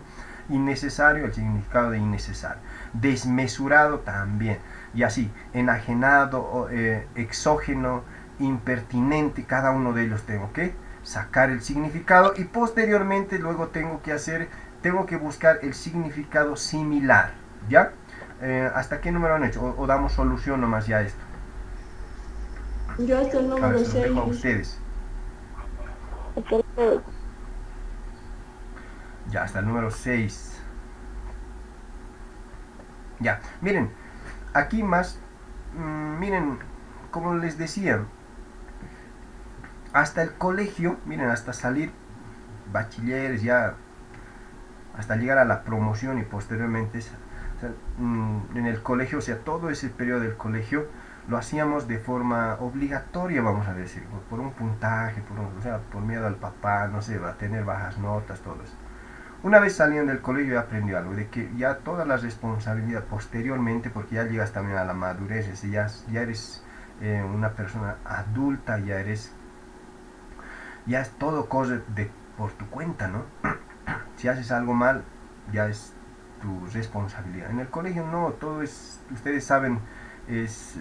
Innecesario, el significado de innecesario. Desmesurado también. Y así, enajenado, exógeno, impertinente, cada uno de ellos tengo que sacar el significado y posteriormente luego tengo que buscar el significado similar, ¿ya? ¿Hasta qué número han hecho? ¿O damos solución nomás ya a esto? Yo hasta el A ver, número se los dejo a 6. ustedes. Ya, hasta el número 6. Ya, miren, aquí más, miren, como les decía, hasta el colegio, miren, hasta salir bachilleres, ya, hasta llegar a la promoción y posteriormente, o sea, en el colegio, o sea, todo ese periodo del colegio, lo hacíamos de forma obligatoria, vamos a decir, por un puntaje, o sea, por miedo al papá, no sé, va a tener bajas notas, todo eso. Una vez saliendo del colegio aprendió algo, de que ya toda la responsabilidad posteriormente, porque ya llegas también a la madurez, es decir, ya eres una persona adulta, ya es todo cosa por tu cuenta, ¿no? Si haces algo mal, ya es tu responsabilidad. En el colegio no, todo es, ustedes saben, es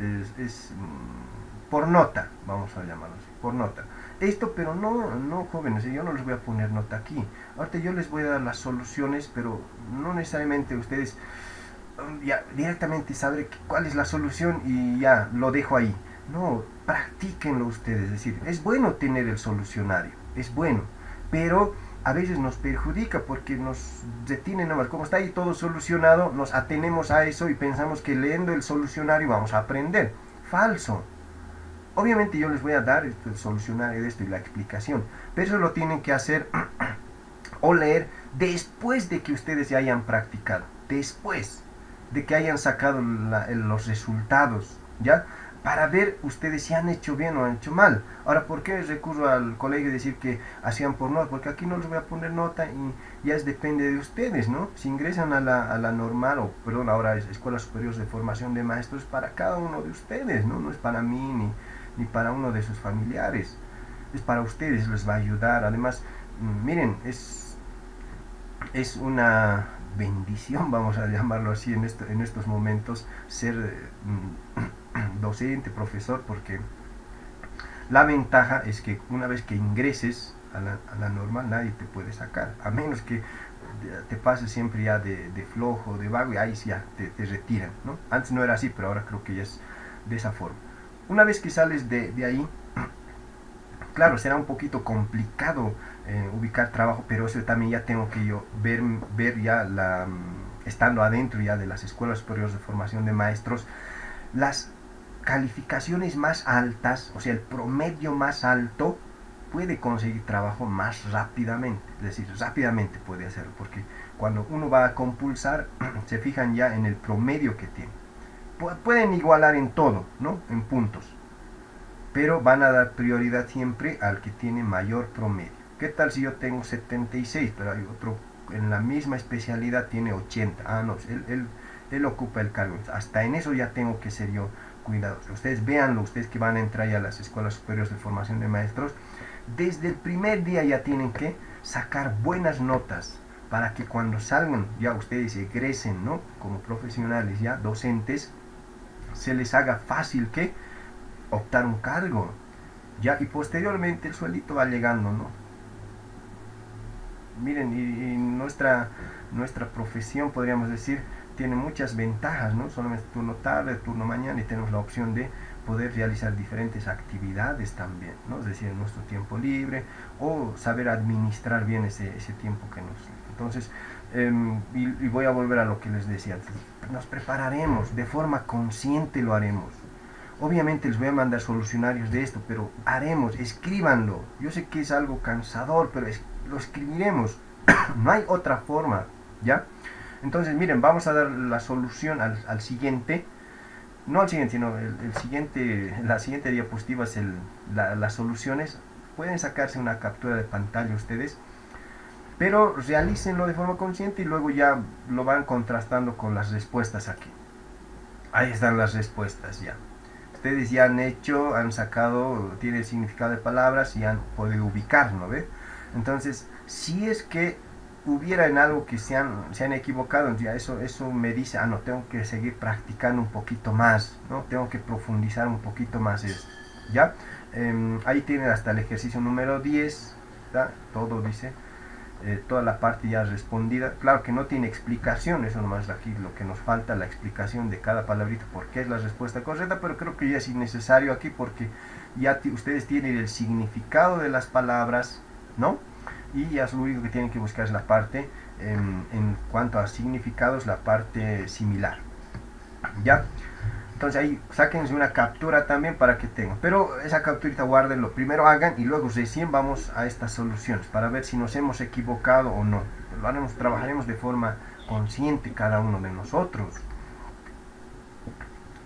por nota, vamos a llamarlo así, por nota. Esto, pero no jóvenes, yo no les voy a poner nota aquí. Ahorita yo les voy a dar las soluciones, pero no necesariamente ustedes ya directamente saber cuál es la solución y ya lo dejo ahí. No, practíquenlo ustedes, es decir, es bueno tener el solucionario, es bueno, pero a veces nos perjudica porque nos detiene nomás, como está ahí todo solucionado, nos atenemos a eso y pensamos que leyendo el solucionario vamos a aprender. Falso. Obviamente yo les voy a dar el solucionario de esto y la explicación, pero eso lo tienen que hacer o leer después de que ustedes ya hayan practicado, después de que hayan sacado los resultados, ¿ya? Para ver ustedes si han hecho bien o han hecho mal. Ahora, ¿por qué recurro al colegio y decir que hacían por nota? Porque aquí no les voy a poner nota y ya depende de ustedes, ¿no? Si ingresan a la normal, o perdón, ahora es Escuela Superior de Formación de Maestros, para cada uno de ustedes, ¿no? No es para mí ni para uno de sus familiares. Es para ustedes, les va a ayudar. Además, miren, es una bendición, vamos a llamarlo así, en estos momentos, ser docente, profesor, porque la ventaja es que una vez que ingreses a la normal, nadie te puede sacar, a menos que te pases siempre ya de flojo, de vago, y ahí sí ya te retiran, ¿no? Antes no era así, pero ahora creo que ya es de esa forma. Una vez que sales de ahí, claro, será un poquito complicado ubicar trabajo, pero eso también ya tengo que yo ver ya estando adentro ya de las escuelas superiores de formación de maestros, las calificaciones más altas, o sea, el promedio más alto puede conseguir trabajo más rápidamente, es decir, rápidamente puede hacerlo, porque cuando uno va a compulsar, se fijan ya en el promedio que tiene. Pueden igualar en todo, ¿no? En puntos, pero van a dar prioridad siempre al que tiene mayor promedio. ¿Qué tal si yo tengo 76, pero hay otro en la misma especialidad tiene 80? Ah, no, él ocupa el cargo. Hasta en eso ya tengo que ser yo cuidadoso. Ustedes véanlo, ustedes que van a entrar ya a las escuelas superiores de formación de maestros, desde el primer día ya tienen que sacar buenas notas para que cuando salgan, ya ustedes egresen, ¿no? Como profesionales, ya docentes, se les haga fácil que optar un cargo, ya, y posteriormente el sueldito va llegando, ¿no? Miren, y nuestra profesión, podríamos decir, tiene muchas ventajas, ¿no? Solamente turno tarde, turno mañana, y tenemos la opción de poder realizar diferentes actividades también, ¿no? Es decir, en nuestro tiempo libre, o saber administrar bien ese tiempo que nos... Entonces, y voy a volver a lo que les decía, nos prepararemos, de forma consciente lo haremos. Obviamente les voy a mandar solucionarios de esto, pero haremos, escríbanlo. Yo sé que es algo cansador, pero lo escribiremos. No hay otra forma, ¿ya? Entonces, miren, vamos a dar la solución al siguiente. No al siguiente, sino la siguiente diapositiva es las soluciones. Pueden sacarse una captura de pantalla ustedes, pero realícenlo de forma consciente y luego ya lo van contrastando con las respuestas aquí. Ahí están las respuestas ya. Ustedes ya han sacado, tiene el significado de palabras y han podido ubicar, ¿no ve? Entonces, si es que hubiera en algo que se han equivocado, ya eso me dice, no, tengo que seguir practicando un poquito más, ¿no? Tengo que profundizar un poquito más esto, ¿ya? Ahí tienen hasta el ejercicio número 10, ¿tá? Todo dice, toda la parte ya respondida. Claro que no tiene explicación, eso nomás aquí lo que nos falta, la explicación de cada palabrita, por qué es la respuesta correcta, pero creo que ya es innecesario aquí porque ya ustedes tienen el significado de las palabras, ¿no? y ya lo único que tienen que buscar es la parte, en cuanto a significados, la parte similar, ¿ya? Entonces ahí sáquense una captura también para que tengan, pero esa capturita guárdenlo, primero hagan y luego recién vamos a estas soluciones para ver si nos hemos equivocado o no. Trabajaremos de forma consciente cada uno de nosotros,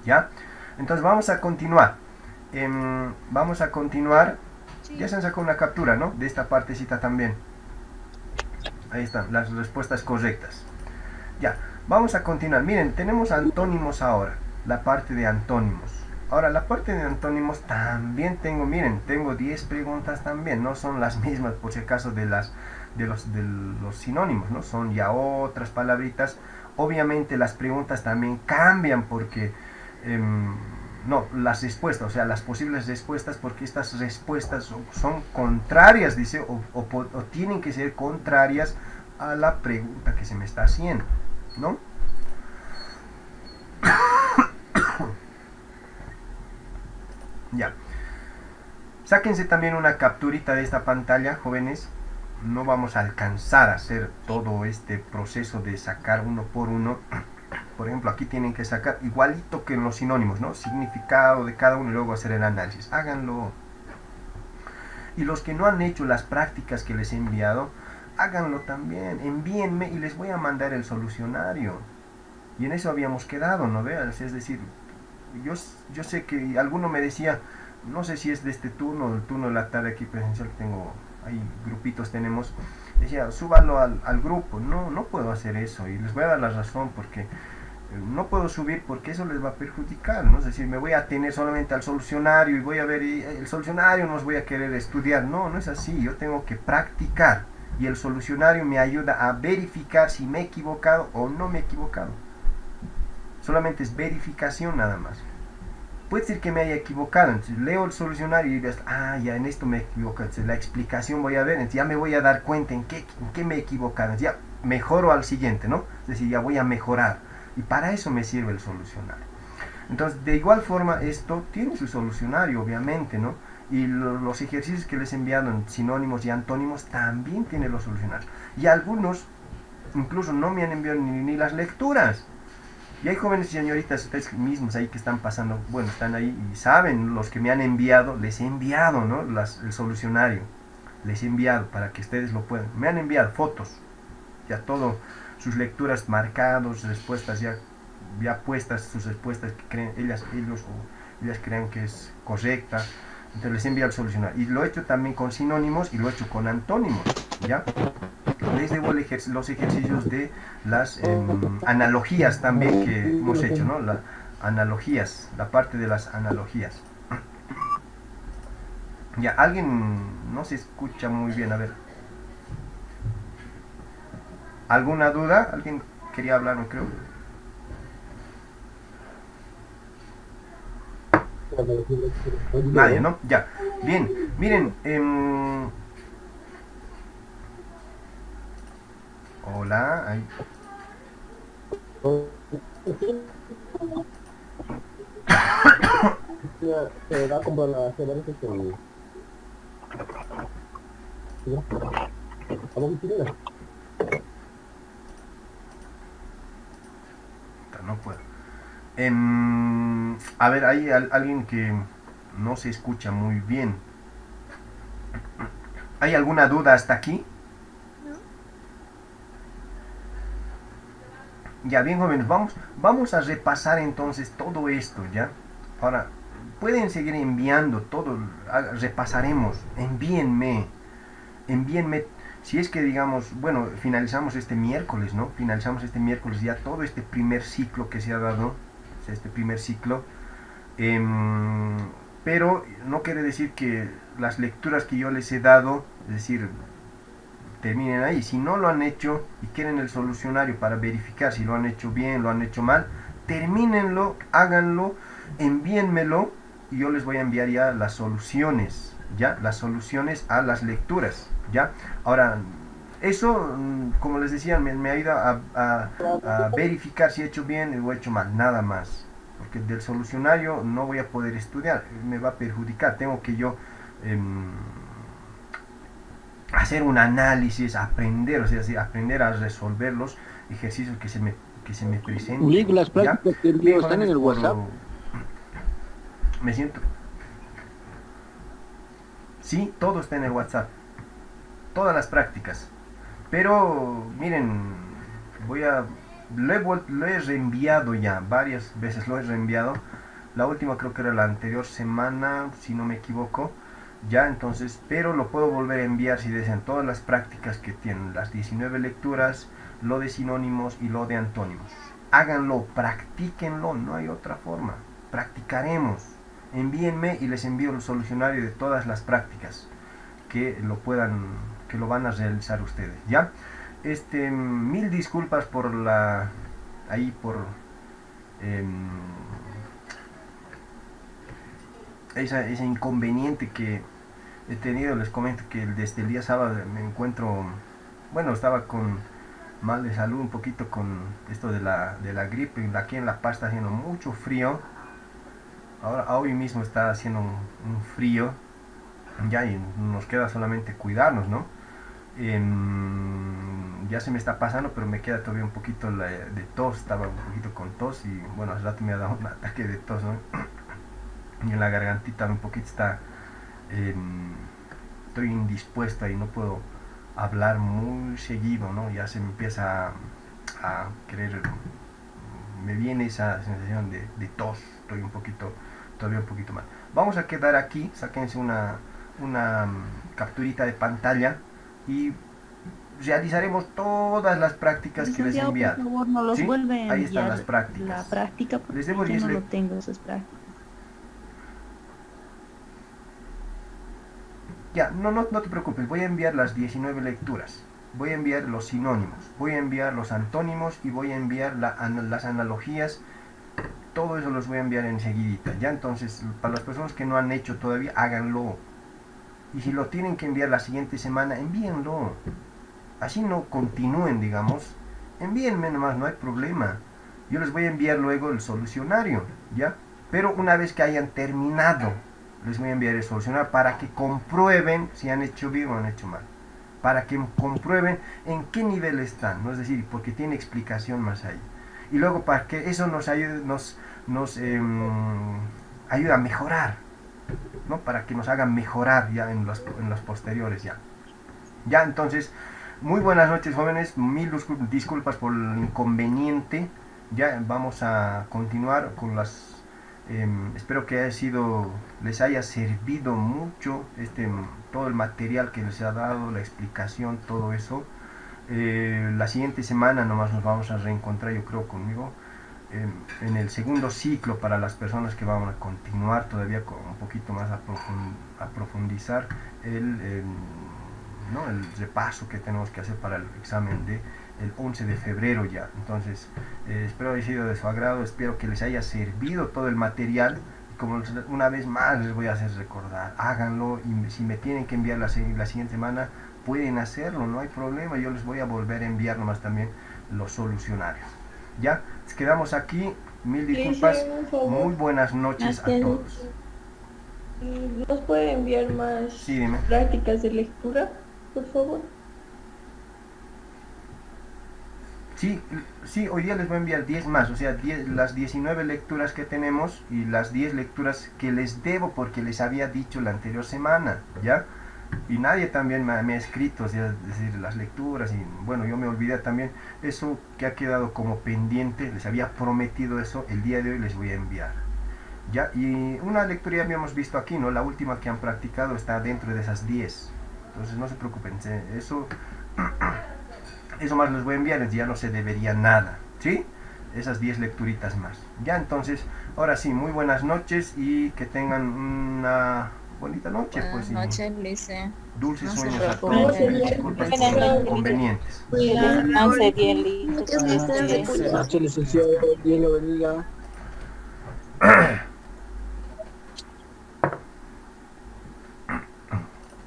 ¿ya? Entonces vamos a continuar. Ya se han sacado una captura, ¿no? De esta partecita también. Ahí están las respuestas correctas. Ya, vamos a continuar. Miren, tenemos antónimos ahora. La parte de antónimos. Ahora, la parte de antónimos también tengo, miren, tengo 10 preguntas también. No son las mismas, por si acaso, de los sinónimos, ¿no? Son ya otras palabritas. Obviamente las preguntas también cambian porque... no, las respuestas, o sea, las posibles respuestas, porque estas respuestas son contrarias, dice, o tienen que ser contrarias a la pregunta que se me está haciendo, ¿no? Ya. Sáquense también una capturita de esta pantalla, jóvenes. No vamos a alcanzar a hacer todo este proceso de sacar uno por uno. Por ejemplo, aquí tienen que sacar igualito que en los sinónimos, ¿no? Significado de cada uno y luego hacer el análisis. Háganlo. Y los que no han hecho las prácticas que les he enviado, háganlo también. Envíenme y les voy a mandar el solucionario. Y en eso habíamos quedado, ¿no veas? Es decir, yo sé que alguno me decía, no sé si es de este turno o del turno de la tarde aquí presencial que tengo, ahí grupitos tenemos, decía, súbalo al grupo. No puedo hacer eso y les voy a dar la razón porque no puedo subir porque eso les va a perjudicar, ¿no? Es decir, me voy a atener solamente al solucionario y voy a ver el solucionario, no os voy a querer estudiar. No es así, yo tengo que practicar y el solucionario me ayuda a verificar si me he equivocado o no me he equivocado. Solamente es verificación nada más. Puede ser que me haya equivocado, entonces leo el solucionario y digo, ya en esto me he equivocado, entonces la explicación voy a ver, entonces ya me voy a dar cuenta en qué me he equivocado, entonces ya mejoro al siguiente, ¿no? Es decir, ya voy a mejorar. Y para eso me sirve el solucionario. Entonces, de igual forma, esto tiene su solucionario, obviamente, ¿no? Y los ejercicios que les he enviado en sinónimos y antónimos también tienen los solucionarios. Y algunos, incluso no me han enviado ni las lecturas. Y hay jóvenes y señoritas, ustedes mismos ahí que están pasando, bueno, están ahí y saben, los que me han enviado, les he enviado, ¿no? El solucionario. Les he enviado para que ustedes lo puedan. Me han enviado fotos, ya todo, sus lecturas marcados, respuestas ya puestas, sus respuestas que creen ellos o ellas crean que es correcta. Entonces les envío el solucionario. Y lo he hecho también con sinónimos y lo he hecho con antónimos, ¿ya? Les debo los ejercicios de las analogías también que hemos hecho, ¿no? Las analogías, la parte de las analogías. Ya, alguien no se escucha muy bien, a ver. ¿Alguna duda? ¿Alguien quería hablar, no creo? Nadie, ¿no? Ya. Bien, miren. Hola. Ahí. Se va a comprar la semana que No puedo. A ver, hay alguien que no se escucha muy bien. ¿Hay alguna duda hasta aquí? Ya, bien, jóvenes, vamos a repasar entonces todo esto, ¿ya? Ahora, pueden seguir enviando todo, repasaremos, envíenme, si es que digamos, bueno, finalizamos este miércoles, ¿no? Finalizamos este miércoles ya todo este primer ciclo que se ha dado, o sea, este primer ciclo, pero no quiere decir que las lecturas que yo les he dado, es decir, terminen ahí. Si no lo han hecho y quieren el solucionario para verificar si lo han hecho bien, lo han hecho mal, termínenlo, háganlo, envíenmelo y yo les voy a enviar ya las soluciones, ya, las soluciones a las lecturas, ya. Ahora, eso, como les decía, me ayuda a verificar si he hecho bien o he hecho mal, nada más. Porque del solucionario no voy a poder estudiar, me va a perjudicar, tengo que yo hacer un análisis, aprender, o sea, sí, aprender a resolver los ejercicios que se me presenten. Lick, las prácticas que envío están en el WhatsApp. Me siento. Sí, todo está en el WhatsApp. Todas las prácticas. Pero, miren, lo he reenviado ya, varias veces lo he reenviado. La última creo que era la anterior semana, si no me equivoco. Ya, entonces, pero lo puedo volver a enviar si desean todas las prácticas que tienen, las 19 lecturas, lo de sinónimos y lo de antónimos. Háganlo, practíquenlo, no hay otra forma. Practicaremos. Envíenme y les envío el solucionario de todas las prácticas que lo van a realizar ustedes, ¿ya? Mil disculpas por ese inconveniente que he tenido. Les comento que desde el día sábado me encuentro, bueno, estaba con mal de salud un poquito con esto de la gripe. Aquí en La Paz está haciendo mucho frío. Ahora hoy mismo está haciendo un frío, ya, y nos queda solamente cuidarnos, ¿no? Ya se me está pasando, pero me queda todavía un poquito de tos. Estaba un poquito con tos y bueno, hace rato me ha dado un ataque de tos, ¿no? Y en la gargantita un poquito estoy indispuesta y no puedo hablar muy seguido, ¿no? Ya se me empieza a querer, me viene esa sensación de tos. Estoy todavía un poquito mal. Vamos a quedar aquí, sáquense una capturita de pantalla y realizaremos todas las prácticas que les he enviado. Por favor, no los ¿Sí? vuelve a Ahí están enviar las prácticas. la práctica porque Les debo yo 10 no lo tengo esas prácticas. Ya, no te preocupes, voy a enviar las 19 lecturas, voy a enviar los sinónimos, voy a enviar los antónimos y voy a enviar las analogías. Todo eso los voy a enviar enseguidita, ya. Entonces, para las personas que no han hecho todavía, háganlo. Y si lo tienen que enviar la siguiente semana, envíenlo. Así no continúen, digamos. Envíenme nomás, no hay problema. Yo les voy a enviar luego el solucionario, ¿ya? Pero una vez que hayan terminado, les voy a enviar el solucionario para que comprueben si han hecho bien o han hecho mal. Para que comprueben en qué nivel están, ¿no? Es decir, porque tiene explicación más ahí. Y luego para que eso nos ayude, ayuda a mejorar, ¿no? Para que nos hagan mejorar ya en los posteriores ya. Ya, entonces, muy buenas noches, jóvenes. Mil disculpas por el inconveniente. Ya vamos a continuar con las... espero que les haya servido mucho todo el material que les ha dado, la explicación, todo eso. La siguiente semana nomás nos vamos a reencontrar, yo creo, conmigo en el segundo ciclo, para las personas que van a continuar todavía con un poquito más a profundizar el repaso que tenemos que hacer para el examen del 11 de febrero ya. Entonces, espero haya sido de su agrado, espero que les haya servido todo el material. Como una vez más les voy a hacer recordar, háganlo, y si me tienen que enviar la siguiente semana, pueden hacerlo, no hay problema. Yo les voy a volver a enviar nomás también los solucionarios. Ya, quedamos aquí. Mil disculpas. Muy buenas noches a todos. ¿Nos puede enviar más prácticas de lectura, por favor? Sí, hoy día les voy a enviar 10 más, o sea, las 19 lecturas que tenemos y las 10 lecturas que les debo porque les había dicho la anterior semana, ¿ya? Y nadie también me ha escrito, o sea, es decir, las lecturas, y bueno, yo me olvidé también, eso que ha quedado como pendiente, les había prometido eso, el día de hoy les voy a enviar, ¿ya? Y una lectura ya habíamos visto aquí, ¿no? La última que han practicado está dentro de esas 10, entonces no se preocupen, eso más les voy a enviar, ya no se debería nada, ¿sí? Esas 10 lecturitas más. Ya, entonces, ahora sí, muy buenas noches y que tengan una bonita noche. Buenas noches, Lice. Dulces No sueños se a todos. Disculpen por los inconvenientes. Descanse bien, Liz. Buenas noches, licenciado. Dios lo bendiga.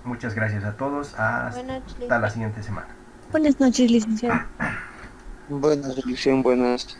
Muchas gracias a todos. Hasta la siguiente semana. Buenas noches, licenciado. Buenas, Licen, buenas.